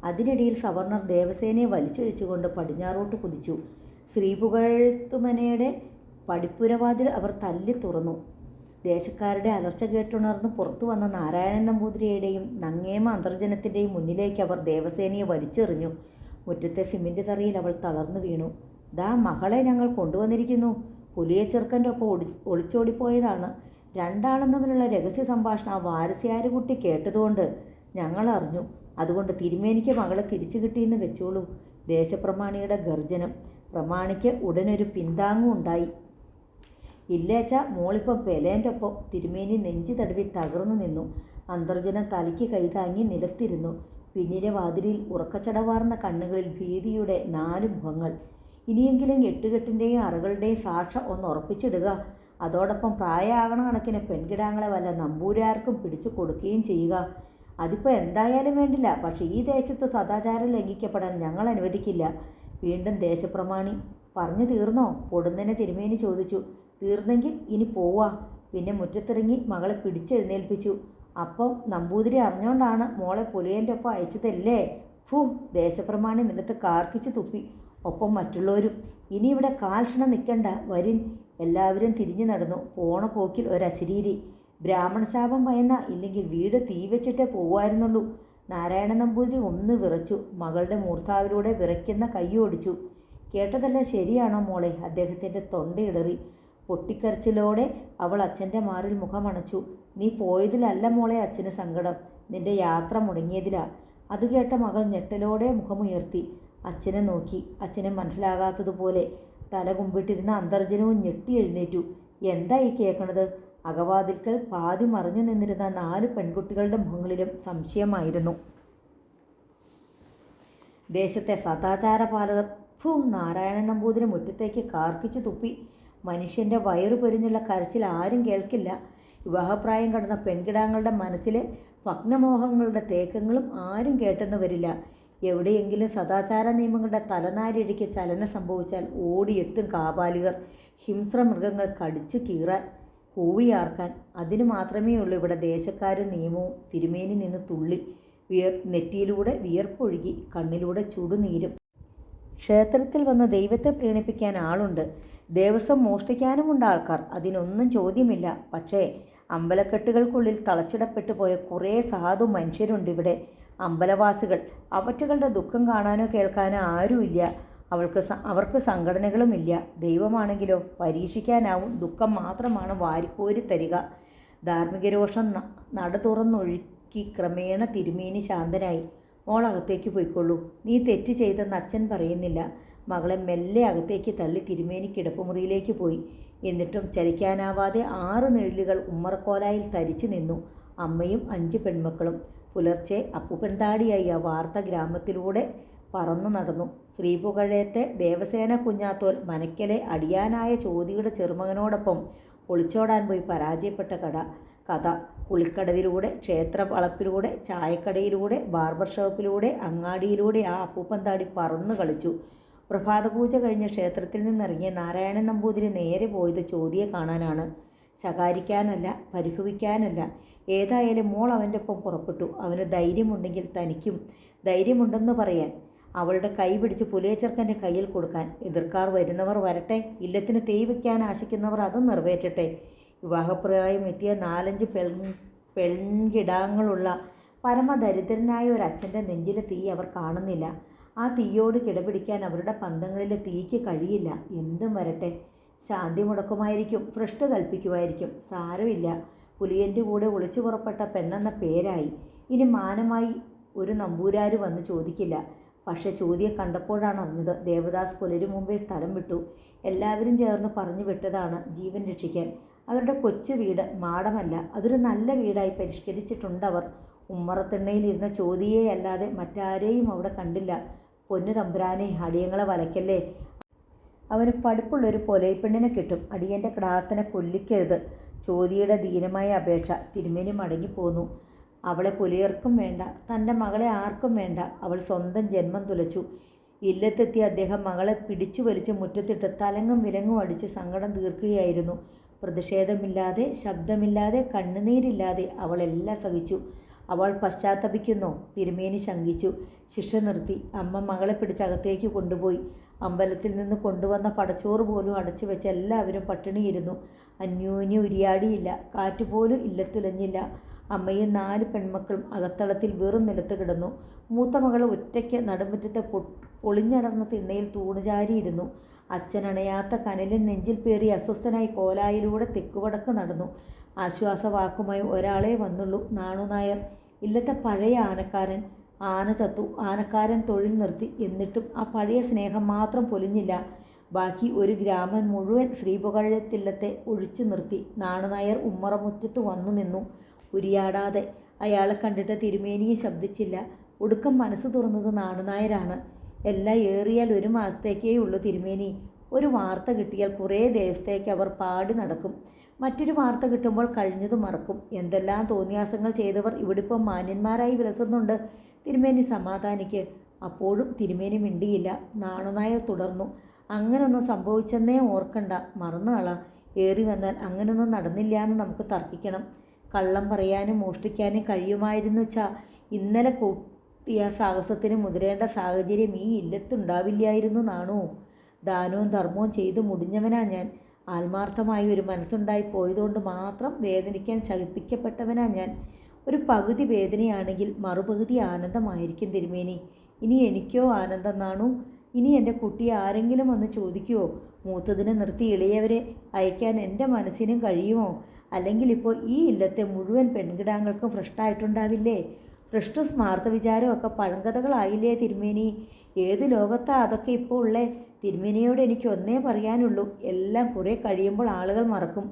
അതിനിടയിൽ സവർണർ ദേവസേനയെ വലിച്ചഴിച്ചുകൊണ്ട് പടിഞ്ഞാറോട്ട് കുതിച്ചു. ശ്രീപുകഴ്ത്തുമനയുടെ പടിപ്പുരവാതിൽ അവർ തല്ലി തുറന്നു. ദേശക്കാരുടെ അലർച്ച കേട്ടുണർന്ന് പുറത്തു വന്ന നാരായണൻ നമ്പൂതിരിയുടെയും നങ്ങേമ അന്തർജനത്തിൻ്റെയും മുന്നിലേക്ക് അവർ ദേവസേനയെ വലിച്ചെറിഞ്ഞു. മുറ്റത്തെ സിമൻ്റ് തറയിൽ അവൾ തളർന്നു വീണു. ദാ മകളെ ഞങ്ങൾ കൊണ്ടുവന്നിരിക്കുന്നു. പുലിയ ചെറുക്കൻ്റെ ഒപ്പം ഒളിച്ചോടിപ്പോയതാണ്. രണ്ടാളും തമ്മിലുള്ള രഹസ്യ സംഭാഷണം ആ വാരസ്യാരുകുട്ടി കേട്ടതുകൊണ്ട് ഞങ്ങൾ അറിഞ്ഞു. അതുകൊണ്ട് തിരുമേനിക്ക് മകളെ തിരിച്ചു കിട്ടിയെന്ന് വെച്ചോളൂ. ദേശപ്രമാണിയുടെ ഗർജനം. പ്രമാണിക്ക് ഉടനൊരു പിന്താങ്ങും ഉണ്ടായി. ഇല്ലേച്ച, മോളിപ്പം പെലേൻ്റെ ഒപ്പം. തിരുമേനി നെഞ്ചു തടവി തകർന്നു നിന്നു. അന്തർജനം തലയ്ക്ക് കൈതാങ്ങി നിലത്തിരുന്നു. പിന്നിലെ വാതിലിൽ ഉറക്കച്ചടവാർന്ന കണ്ണുകളിൽ ഭീതിയുടെ 4 മുഖങ്ങൾ. ഇനിയെങ്കിലും എട്ടുകെട്ടിൻ്റെയും അറകളുടെയും സാക്ഷ്യം ഒന്ന് ഉറപ്പിച്ചിടുക. അതോടൊപ്പം പ്രായമാകണ കണക്കിന് പെൺകിടാങ്ങളെ വല്ല നമ്പൂരാർക്കും പിടിച്ചു കൊടുക്കുകയും ചെയ്യുക. അതിപ്പോൾ എന്തായാലും വേണ്ടില്ല. പക്ഷേ ഈ ദേശത്ത് സദാചാരം ലംഘിക്കപ്പെടാൻ ഞങ്ങൾ അനുവദിക്കില്ല. വീണ്ടും ദേശപ്രമാണി. പറഞ്ഞു തീർന്നോ? പൊടുന്നനെ തിരുമേനി ചോദിച്ചു. തീർന്നെങ്കിൽ ഇനി പോവാ. പിന്നെ മുറ്റത്തിറങ്ങി മകളെ പിടിച്ചെഴുന്നേൽപ്പിച്ചു. അപ്പം നമ്പൂതിരി അറിഞ്ഞുകൊണ്ടാണ് മോളെ പുലിയൻ്റെ ഒപ്പം അയച്ചതല്ലേ? ഫൂ! ദേശപ്രമാണി നിലത്ത് കാർക്കിച്ച് തുപ്പി. ഒപ്പം മറ്റുള്ളവരും. ഇനി ഇവിടെ കാൽക്ഷണം നിൽക്കണ്ട, വരിൻ. എല്ലാവരും തിരിഞ്ഞു നടന്നു. പോണ പോക്കിൽ ഒരശരീരി. ബ്രാഹ്മണശാപം ഭയന്ന, ഇല്ലെങ്കിൽ വീട് തീ വെച്ചിട്ടേ പോവായിരുന്നുള്ളൂ. നാരായണ നമ്പൂതിരി ഒന്ന് വിറച്ചു. മകളുടെ മൂർധാവിലൂടെ വിറയ്ക്കുന്ന കൈയോടിച്ചു. കേട്ടതെല്ലാം ശരിയാണോ മോളെ? അദ്ദേഹത്തിൻ്റെ തൊണ്ടയിടറി. പൊട്ടിക്കരച്ചിലോടെ അവൾ അച്ഛൻ്റെ മാറിൽ മുഖമണച്ചു. നീ പോയതിലല്ല മോളെ അച്ഛന് സങ്കടം, നിന്റെ യാത്ര മുടങ്ങിയതിലാ. അത് കേട്ട മകൾ ഞെട്ടലോടെ മുഖമുയർത്തി അച്ഛനെ നോക്കി. അച്ഛനെ മനസ്സിലാകാത്തതുപോലെ തല കുമ്പിട്ടിരുന്ന അന്തർജനവും ഞെട്ടി എഴുന്നേറ്റു. എന്താ ഈ കേൾക്കണത്? അകവാതിൽക്കൽ പാതി മറിഞ്ഞു നിന്നിരുന്ന 4 പെൺകുട്ടികളുടെ മുഖങ്ങളിലും സംശയമായിരുന്നു. ദേശത്തെ സദാചാരപാലകർ. നാരായണൻ നമ്പൂതിരി മുറ്റത്തേക്ക് കാർക്കിച്ചു തുപ്പി. മനുഷ്യൻ്റെ വയറു പൊരിഞ്ഞുള്ള കരച്ചിൽ ആരും കേൾക്കില്ല. വിവാഹപ്രായം കടന്ന പെൺകിടാങ്ങളുടെ മനസ്സിലെ ഭഗ്നമോഹങ്ങളുടെ തേക്കങ്ങളും ആരും കേട്ടെന്ന് വരില്ല. എവിടെയെങ്കിലും സദാചാര നിയമങ്ങളുടെ തലനാരിഴയ്ക്ക് ചലനം സംഭവിച്ചാൽ ഓടിയെത്തും കാപാലികർ. ഹിംസ്ര മൃഗങ്ങൾ കടിച്ചു കീറാൻ, കൂവിയാർക്കാൻ. അതിനു മാത്രമേ ഉള്ളൂ ഇവിടെ ദേശക്കാരും നിയമവും. തിരുമേനി നിന്ന് തുള്ളി. നെറ്റിയിലൂടെ വിയർപ്പൊഴുകി, കണ്ണിലൂടെ ചുടുനീരും. ക്ഷേത്രത്തിൽ വന്ന് ദൈവത്തെ പ്രീണിപ്പിക്കാൻ ആളുണ്ട്, ദേവസ്വം മോഷ്ടിക്കാനുമുണ്ട് ആൾക്കാർ. അതിനൊന്നും ചോദ്യമില്ല. പക്ഷേ അമ്പലക്കെട്ടുകൾക്കുള്ളിൽ തളച്ചിടപ്പെട്ടു പോയ കുറേ സാധു മനുഷ്യരുണ്ടിവിടെ. അമ്പലവാസികൾ. അവറ്റുകളുടെ ദുഃഖം കാണാനോ കേൾക്കാനോ ആരുമില്ല. അവർക്ക് സംഘടനകളുമില്ല. ദൈവമാണെങ്കിലോ പരീക്ഷിക്കാനാവും. ദുഃഖം മാത്രമാണ് വാരിക്കോരി തരിക. ധാർമ്മികരോഷം നട തുറന്നൊഴുക്കി ക്രമേണ തിരുമേനി ശാന്തനായി. മോളകത്തേക്ക് പോയിക്കൊള്ളൂ. നീ തെറ്റ് ചെയ്തെന്ന് അച്ഛൻ പറയുന്നില്ല. മകളെ മെല്ലെ അകത്തേക്ക് തള്ളി തിരുമേനി കിടപ്പുമുറിയിലേക്ക് പോയി. എന്നിട്ടും ചലിക്കാനാവാതെ 6 നിഴലുകൾ ഉമ്മറക്കോലായിൽ തരിച്ചു നിന്നു. അമ്മയും 5 പെൺമക്കളും. പുലർച്ചെ അപ്പുപെൺതാടിയായി ആ വാർത്ത ഗ്രാമത്തിലൂടെ പറന്നു നടന്നു. ശ്രീപുകഴയത്തെ ദേവസേന കുഞ്ഞാത്തോൽ മനയ്ക്കലെ അടിയാനായ ചോതിയുടെ ചെറുമകനോടൊപ്പം ഒളിച്ചോടാൻ പോയി പരാജയപ്പെട്ട കഥ കുളിക്കടവിലൂടെ, ക്ഷേത്ര വളപ്പിലൂടെ, ചായക്കടയിലൂടെ, ബാർബർ ഷോപ്പിലൂടെ, അങ്ങാടിയിലൂടെ ആ അപ്പൂപ്പന്താടി പറന്നു കളിച്ചു. പ്രഭാതപൂജ കഴിഞ്ഞ് ക്ഷേത്രത്തിൽ നിന്നിറങ്ങിയ നാരായണൻ നമ്പൂതിരി നേരെ പോയത് ചോതിയെ കാണാനാണ്. ശകാരിക്കാനല്ല, പരിഭവിക്കാനല്ല. ഏതായാലും മോൾ അവൻ്റെ ഒപ്പം പുറപ്പെട്ടു. അവന് ധൈര്യമുണ്ടെങ്കിൽ തനിക്കും ധൈര്യമുണ്ടെന്ന് പറയാൻ. അവളുടെ കൈ പിടിച്ച് പുലിയ ചെറുക്കൻ്റെ കയ്യിൽ കൊടുക്കാൻ. എതിർക്കാർ വരുന്നവർ വരട്ടെ, ഇല്ലത്തിന് തീ വയ്ക്കാൻ ആശിക്കുന്നവർ അതും നിറവേറ്റട്ടെ. വിവാഹപ്രായം എത്തിയ 4-5 പെൺകിടാങ്ങളുള്ള പരമദരിദ്രനായ ഒരു അച്ഛൻ്റെ നെഞ്ചിലെ തീ അവർ കാണുന്നില്ല. ആ തീയോട് കിടപിടിക്കാൻ അവരുടെ പന്തങ്ങളിലെ തീയ്ക്ക് കഴിയില്ല. എന്തും വരട്ടെ. ശാന്തി മുടക്കുമായിരിക്കും, ഭ്രഷ്ട് കൽപ്പിക്കുമായിരിക്കും. സാരമില്ല. പുലിയൻ്റെ കൂടെ ഒളിച്ചു പുറപ്പെട്ട പെണ്ണെന്ന പേരായി. ഇനി മാനമായി ഒരു നമ്പൂരാര് വന്ന് ചോദിക്കില്ല. പക്ഷെ ചോദ്യം കണ്ടപ്പോഴാണ് അറിഞ്ഞത് ദേവദാസ് പുലരും മുമ്പേ സ്ഥലം വിട്ടു. എല്ലാവരും ചേർന്ന് പറഞ്ഞു വിട്ടതാണ് ജീവൻ രക്ഷിക്കാൻ. അവരുടെ കൊച്ചു വീട് മാടമല്ല, അതൊരു നല്ല വീടായി പരിഷ്കരിച്ചിട്ടുണ്ടവർ. ഉമ്മറത്തിണ്ണയിലിരുന്ന ചോദിയെ അല്ലാതെ മറ്റാരെയും അവിടെ കണ്ടില്ല. പൊന്നു തമ്പുരാനെ, അടിയങ്ങളെ വലയ്ക്കല്ലേ. അവന് പഠിപ്പുള്ളൊരു പൊലൈപ്പെണ്ണിനെ കിട്ടും. അടിയൻ്റെ പ്രാർത്ഥന കൊല്ലിക്കരുത്. ചോദിയുടെ ദീനമായ അപേക്ഷ. തിരുമേനി മടങ്ങിപ്പോന്നു. അവളെ പുലിയർക്കും വേണ്ട, തൻ്റെ മകളെ ആർക്കും വേണ്ട. അവൾ സ്വന്തം ജന്മം തുലച്ചു. ഇല്ലത്തെത്തിയ അദ്ദേഹം മകളെ പിടിച്ചു വലിച്ച് മുറ്റത്തിട്ട് തലങ്ങും വിലങ്ങും അടിച്ച് സങ്കടം തീർക്കുകയായിരുന്നു. പ്രതിഷേധമില്ലാതെ, ശബ്ദമില്ലാതെ, കണ്ണുനീരില്ലാതെ അവളെല്ലാം സഹിച്ചു. അവൾ പശ്ചാത്തപിക്കുന്നോ? തിരുമേനി ശങ്കിച്ചു. ശിക്ഷ നിർത്തി. അമ്മ മകളെ പിടിച്ചകത്തേക്ക് കൊണ്ടുപോയി. അമ്പലത്തിൽ നിന്ന് കൊണ്ടുവന്ന പടച്ചോറ് പോലും അടച്ചു വെച്ച് എല്ലാവരും പട്ടിണിയിരുന്നു. അന്യോന്യം ഉരിയാടിയില്ല. കാറ്റുപോലും ഇല്ലത്തുലഞ്ഞില്ല. അമ്മയും 4 പെൺമക്കളും അകത്തളത്തിൽ വെറും നിലത്ത് കിടന്നു. മൂത്ത മകൾ ഒറ്റയ്ക്ക് നടുമുറ്റത്തെ പൊളിഞ്ഞടർന്ന തിണ്ണയിൽ തൂണുചാരിയിരുന്നു. അച്ഛനണയാത്ത കനലിൽ നെഞ്ചിൽ പേറി അസ്വസ്ഥനായി കോലായിലൂടെ തെക്കുവടക്ക് നടന്നു. ആശ്വാസവാക്കുമായി ഒരാളെ വന്നുള്ളൂ, നാണുനായർ. ഇല്ലത്തെ പഴയ ആനക്കാരൻ. ആന ചത്തു. ആനക്കാരൻ തൊഴിൽ നിർത്തി. എന്നിട്ടും ആ പഴയ സ്നേഹം മാത്രം പൊലിഞ്ഞില്ല. ബാക്കി ഒരു ഗ്രാമം മുഴുവൻ ശ്രീപുകഴത്തില്ലത്തെ ഒഴിച്ചു നിർത്തി. നാണുനായർ ഉമ്മറമുറ്റത്ത് വന്നു നിന്നു, ഉരിയാടാതെ. അയാളെ കണ്ടിട്ട് തിരുമേനിയെ ശബ്ദിച്ചില്ല. ഒടുക്കം മനസ്സ് തുറന്നത് നാണുനായരാണ്. എല്ലാം ഏറിയാൽ 1 മാസത്തേക്കേ ഉള്ളൂ തിരുമേനി. ഒരു വാർത്ത കിട്ടിയാൽ കുറേ ദിവസത്തേക്ക് അവർ പാടി നടക്കും. മറ്റൊരു വാർത്ത കിട്ടുമ്പോൾ കഴിഞ്ഞത് മറക്കും. എന്തെല്ലാം തോന്നിയാസങ്ങൾ ചെയ്തവർ ഇവിടിപ്പം മാന്യന്മാരായി വിലസുന്നുണ്ട്. തിരുമേനി സമാധാനിക്ക്. അപ്പോഴും തിരുമേനി മിണ്ടിയില്ല. നാണുനായർ തുടർന്നു. അങ്ങനൊന്നും സംഭവിച്ചെന്നേ ഓർക്കണ്ട, മറന്നുകള. ഏറി വന്നാൽ അങ്ങനൊന്നും നടന്നില്ല എന്ന് നമുക്ക് തർക്കിക്കണം. കള്ളം പറയാനും മോഷ്ടിക്കാനും കഴിയുമായിരുന്നു ഇന്നലെ കൂട്ടിയ സാഹസത്തിന് മുതിരേണ്ട സാഹചര്യം ഈ ഇല്ലത്തുണ്ടാവില്ലായിരുന്നു. നാണു, ദാനവും ധർമ്മവും ചെയ്തു മുടിഞ്ഞവനാ ഞാൻ. ആത്മാർത്ഥമായി ഒരു മനസ്സുണ്ടായി പോയതുകൊണ്ട് മാത്രം വേദനിക്കാൻ ശകിപ്പിക്കപ്പെട്ടവനാ ഞാൻ. ഒരു പകുതി വേദനയാണെങ്കിൽ മറുപകുതി ആനന്ദമായിരിക്കും തിരുമേനി. ഇനി എനിക്കോ ആനന്ദം നാണു. ഇനി എൻ്റെ കുട്ടിയെ ആരെങ്കിലും വന്ന് ചോദിക്കുമോ? മൂത്തതിനെ നിർത്തി ഇളയവരെ അയക്കാൻ എൻ്റെ മനസ്സിനും കഴിയുമോ? അല്ലെങ്കിൽ ഇപ്പോൾ ഈ ഇല്ലത്തെ മുഴുവൻ പെൺകിടാങ്ങൾക്കും ഭ്രഷ്ടായിട്ടുണ്ടാവില്ലേ? ഭ്രഷ്ട സ്മാർത്ഥ വിചാരമൊക്കെ പഴങ്കഥകളായില്ലേ തിരുമേനി? ഏത് ലോകത്താ അതൊക്കെ ഇപ്പോൾ ഉള്ളേ? തിരുമേനിയോട് എനിക്ക് ഒന്നേ പറയാനുള്ളൂ, എല്ലാം കുറേ കഴിയുമ്പോൾ ആളുകൾ മറക്കും.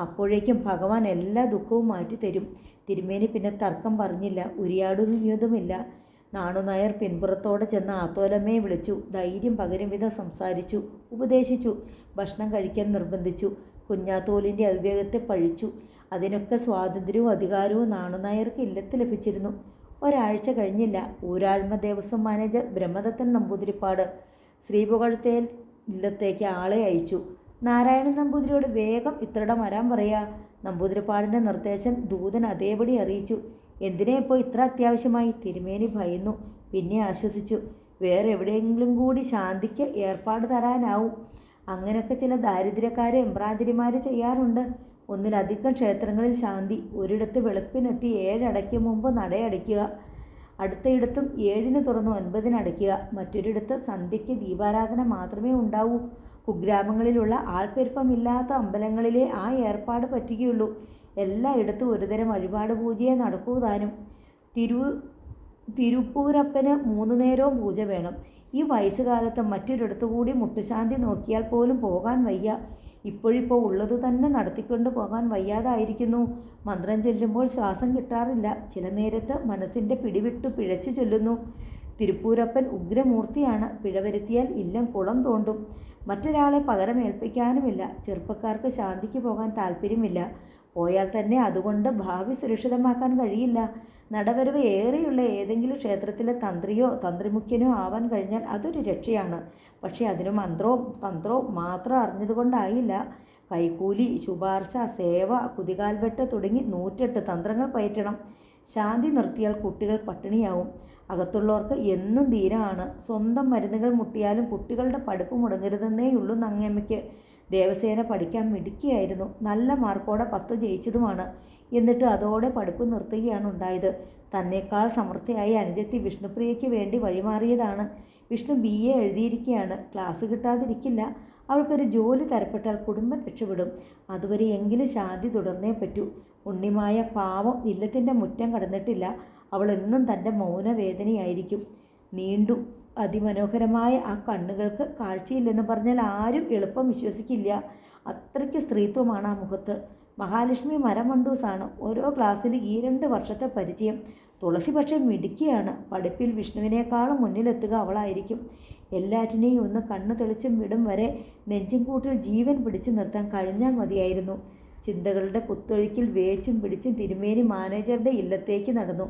അപ്പോഴേക്കും ഭഗവാൻ എല്ലാ ദുഃഖവും മാറ്റിത്തരും. തിരുമേനി പിന്നെ തർക്കം പറഞ്ഞില്ല, ഉരിയാടുന്നതുമില്ല. നാണുനായർ പിൻപുറത്തോടെ ചെന്ന് ആത്തോലമ്മയെ വിളിച്ചു. ധൈര്യം പകരും വിധം സംസാരിച്ചു, ഉപദേശിച്ചു, ഭക്ഷണം കഴിക്കാൻ നിർബന്ധിച്ചു. കുഞ്ഞാത്തോലിൻ്റെ അവിവേകത്തെ പഴിച്ചു. അതിനൊക്കെ സ്വാതന്ത്ര്യവും അധികാരവും നാണുനായർക്ക് ഇല്ലത്ത് ലഭിച്ചിരുന്നു. ഒരാഴ്ച കഴിഞ്ഞില്ല. ഊരാഴ്മ ദേവസ്വം മാനേജർ ബ്രഹ്മദത്തൻ നമ്പൂതിരിപ്പാട് ശ്രീപുകഴത്തേൽ ഇല്ലത്തേക്ക് ആളെ അയച്ചു. നാരായണൻ നമ്പൂതിരിയോട് വേഗം ഇത്രയിടം വരാൻ പറയാ. നമ്പൂതിരിപ്പാടിൻ്റെ നിർദ്ദേശം ദൂതൻ അതേപടി അറിയിച്ചു. എന്തിനാ ഇപ്പോൾ ഇത്ര അത്യാവശ്യമായി? തിരുമേനി ഭയന്നു, പിന്നെ ആശ്വസിച്ചു. വേറെ എവിടെയെങ്കിലും കൂടി ശാന്തിക്ക് ഏർപ്പാട് തരാനാവും. അങ്ങനെയൊക്കെ ചില ദാരിദ്ര്യക്കാരെ എമ്പ്രാതിരിമാർ ചെയ്യാറുണ്ട്. ഒന്നിലധികം ക്ഷേത്രങ്ങളിൽ ശാന്തി. ഒരിടത്ത് വെളുപ്പിനെത്തി 7 അടയ്ക്ക് മുമ്പ് നടയടയ്ക്കുക. അടുത്തയിടത്തും 7-ന് തുറന്ന് 9-ന് അടയ്ക്കുക. മറ്റൊരിടത്ത് സന്ധ്യയ്ക്ക് ദീപാരാധന മാത്രമേ ഉണ്ടാവൂ. കുഗ്രാമങ്ങളിലുള്ള ആൾപ്പെരുപ്പമില്ലാത്ത അമ്പലങ്ങളിലെ ആ ഏർപ്പാട് പറ്റുകയുള്ളൂ. എല്ലായിടത്തും ഒരുതരം വഴിപാട് പൂജയെ നടക്കൂ താനും. തിരുപ്പൂരപ്പന് 3 നേരവും പൂജ വേണം. ഈ വയസ്സുകാലത്ത് മറ്റൊരിടത്തു കൂടി മുട്ടുശാന്തി നോക്കിയാൽ പോലും പോകാൻ വയ്യ. ഇപ്പോഴിപ്പോൾ ഉള്ളത് തന്നെ നടത്തിക്കൊണ്ട് പോകാൻ വയ്യാതായിരിക്കുന്നു. മന്ത്രം ചൊല്ലുമ്പോൾ ശ്വാസം കിട്ടാറില്ല. ചില നേരത്ത് മനസ്സിൻ്റെ പിടിവിട്ടു പിഴച്ചു ചൊല്ലുന്നു. തിരുപ്പൂരപ്പൻ ഉഗ്രമൂർത്തിയാണ്. പിഴവരുത്തിയാൽ ഇല്ലം കുളം തോണ്ടും. മറ്റൊരാളെ പകരമേൽപ്പിക്കാനുമില്ല. ചെറുപ്പക്കാർക്ക് ശാന്തിക്ക് പോകാൻ താല്പര്യമില്ല. പോയാൽ തന്നെ അതുകൊണ്ട് ഭാവി സുരക്ഷിതമാക്കാൻ കഴിയില്ല. നടവരവ് ഏറെയുള്ള ഏതെങ്കിലും ക്ഷേത്രത്തിലെ തന്ത്രിയോ തന്ത്രിമുഖ്യനോ ആവാൻ കഴിഞ്ഞാൽ അതൊരു രക്ഷയാണ്. പക്ഷേ അതിന് മന്ത്രവും തന്ത്രവും മാത്രം അറിഞ്ഞതുകൊണ്ടായില്ല. കൈക്കൂലി, ശുപാർശ, സേവ, കുതികാൽവെട്ട് തുടങ്ങി 108 തന്ത്രങ്ങൾ പയറ്റണം. ശാന്തി നിർത്തിയാൽ കുട്ടികൾ പട്ടിണിയാവും. അകത്തുള്ളവർക്ക് എന്നും ധീരമാണ്. സ്വന്തം മരുന്നുകൾ മുട്ടിയാലും കുട്ടികളുടെ പഠിപ്പ് മുടങ്ങരുതെന്നേയുള്ളൂ നങ്ങമ്മയ്ക്ക്. ദേവസേന പഠിക്കാൻ മിടുക്കിയായിരുന്നു. നല്ല മാർക്കോടെ 10 ജയിച്ചതുമാണ്. എന്നിട്ട് അതോടെ പഠിപ്പ് നിർത്തുകയാണ് ഉണ്ടായത്. തന്നേക്കാൾ സമർത്ഥയായ അനുജത്തി വിഷ്ണുപ്രിയയ്ക്ക് വേണ്ടി വഴിമാറിയതാണ്. വിഷ്ണു BA എഴുതിയിരിക്കുകയാണ്. ക്ലാസ് കിട്ടാതിരിക്കില്ല. അവൾക്കൊരു ജോലി തരപ്പെട്ടാൽ കുടുംബം രക്ഷപ്പെടും. അതുവരെ എങ്കിലും ശാന്തി തുടർന്നേ പറ്റൂ. ഉണ്ണിമായ പാവം ഇല്ലത്തിൻ്റെ മുറ്റം കടന്നിട്ടില്ല. അവൾ എന്നും തൻ്റെ മൗനവേദനയായിരിക്കും. നീണ്ടു അതിമനോഹരമായ ആ കണ്ണുകൾക്ക് കാഴ്ചയില്ലെന്ന് പറഞ്ഞാൽ ആരും എളുപ്പം വിശ്വസിക്കില്ല. അത്രയ്ക്ക് സ്ത്രീത്വമാണ് ആ മുഖത്ത്. മഹാലക്ഷ്മി മരമണ്ടൂസാണ്. ഓരോ ക്ലാസ്സിൽ ഈ 2 വർഷത്തെ പരിചയം. തുളസി പക്ഷേ മിടുക്കിയാണ്. പഠിപ്പിൽ വിഷ്ണുവിനേക്കാളും മുന്നിലെത്തുക അവളായിരിക്കും. എല്ലാറ്റിനെയും ഒന്ന് കണ്ണു തെളിച്ചും വിടും വരെ നെഞ്ചും കൂട്ടിൽ ജീവൻ പിടിച്ചു നിർത്താൻ കഴിഞ്ഞാൽ മതിയായിരുന്നു. ചിന്തകളുടെ കുത്തൊഴുക്കിൽ വേച്ചും പിടിച്ചും തിരുമേനി മാനേജറുടെ ഇല്ലത്തേക്ക് നടന്നു.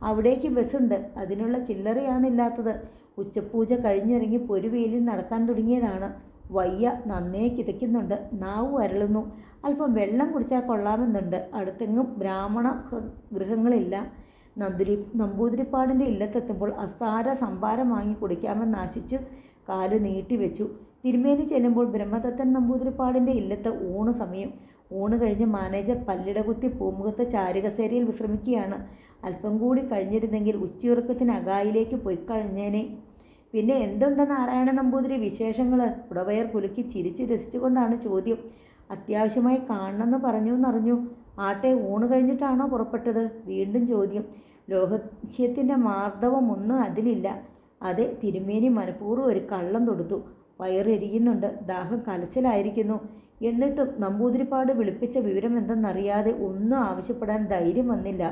അവിടേക്ക് ബസ്സുണ്ട്. അതിനുള്ള ചില്ലറയാണില്ലാത്തത്. ഉച്ചപൂജ കഴിഞ്ഞിറങ്ങി പൊരുവെയിലിൽ നടക്കാൻ തുടങ്ങിയതാണ്. വയ്യ, നന്നേ കിതയ്ക്കുന്നുണ്ട്. നാവ് അരളുന്നു. അല്പം വെള്ളം കുടിച്ചാൽ കൊള്ളാമെന്നുണ്ട്. അടുത്തെങ്ങും ബ്രാഹ്മണ ഗൃഹങ്ങളില്ല. നമ്പൂതിരിപ്പാടിൻ്റെ ഇല്ലത്തെത്തുമ്പോൾ അസാര സംഭാരം വാങ്ങി കുടിക്കാമെന്നാശിച്ചു കാല് നീട്ടിവെച്ചു. തിരുമേനി ചെല്ലുമ്പോൾ ബ്രഹ്മദത്തൻ നമ്പൂതിരിപ്പാടിൻ്റെ ഇല്ലത്ത് ഊണ് സമയം. ഊണ് കഴിഞ്ഞ് മാനേജർ പല്ലിടകുത്തി പൂമുഖത്തെ ചാരുകസേരയിൽ വിശ്രമിക്കുകയാണ്. അല്പം കൂടി കഴിഞ്ഞിരുന്നെങ്കിൽ ഉച്ചയുറക്കത്തിന് അകായിലേക്ക് പോയി കഴിഞ്ഞേനെ. പിന്നെ എന്തുണ്ട് നാരായണ നമ്പൂതിരി വിശേഷങ്ങൾ? ഉടവയർ കുലുക്കി ചിരിച്ച് രസിച്ചുകൊണ്ടാണ് ചോദ്യം. അത്യാവശ്യമായി കാണണമെന്ന് പറഞ്ഞു എന്നറിഞ്ഞു. ആട്ടെ, ഊണ് കഴിഞ്ഞിട്ടാണോ പുറപ്പെട്ടത്? വീണ്ടും ചോദ്യം. ലോഹ്യത്തിൻ്റെ മാർദ്ദവമൊന്നും അതിലില്ല. അതെ, തിരുമേനി മനഃപൂർവ്വം ഒരു കള്ളം തൊടുത്തു. വയറെരിയുന്നുണ്ട്, ദാഹം കലശലായിരിക്കുന്നു. എന്നിട്ടും നമ്പൂതിരിപ്പാട് വിളിപ്പിച്ച വിവരം എന്തെന്നറിയാതെ ഒന്നും ആവശ്യപ്പെടാൻ ധൈര്യം വന്നില്ല.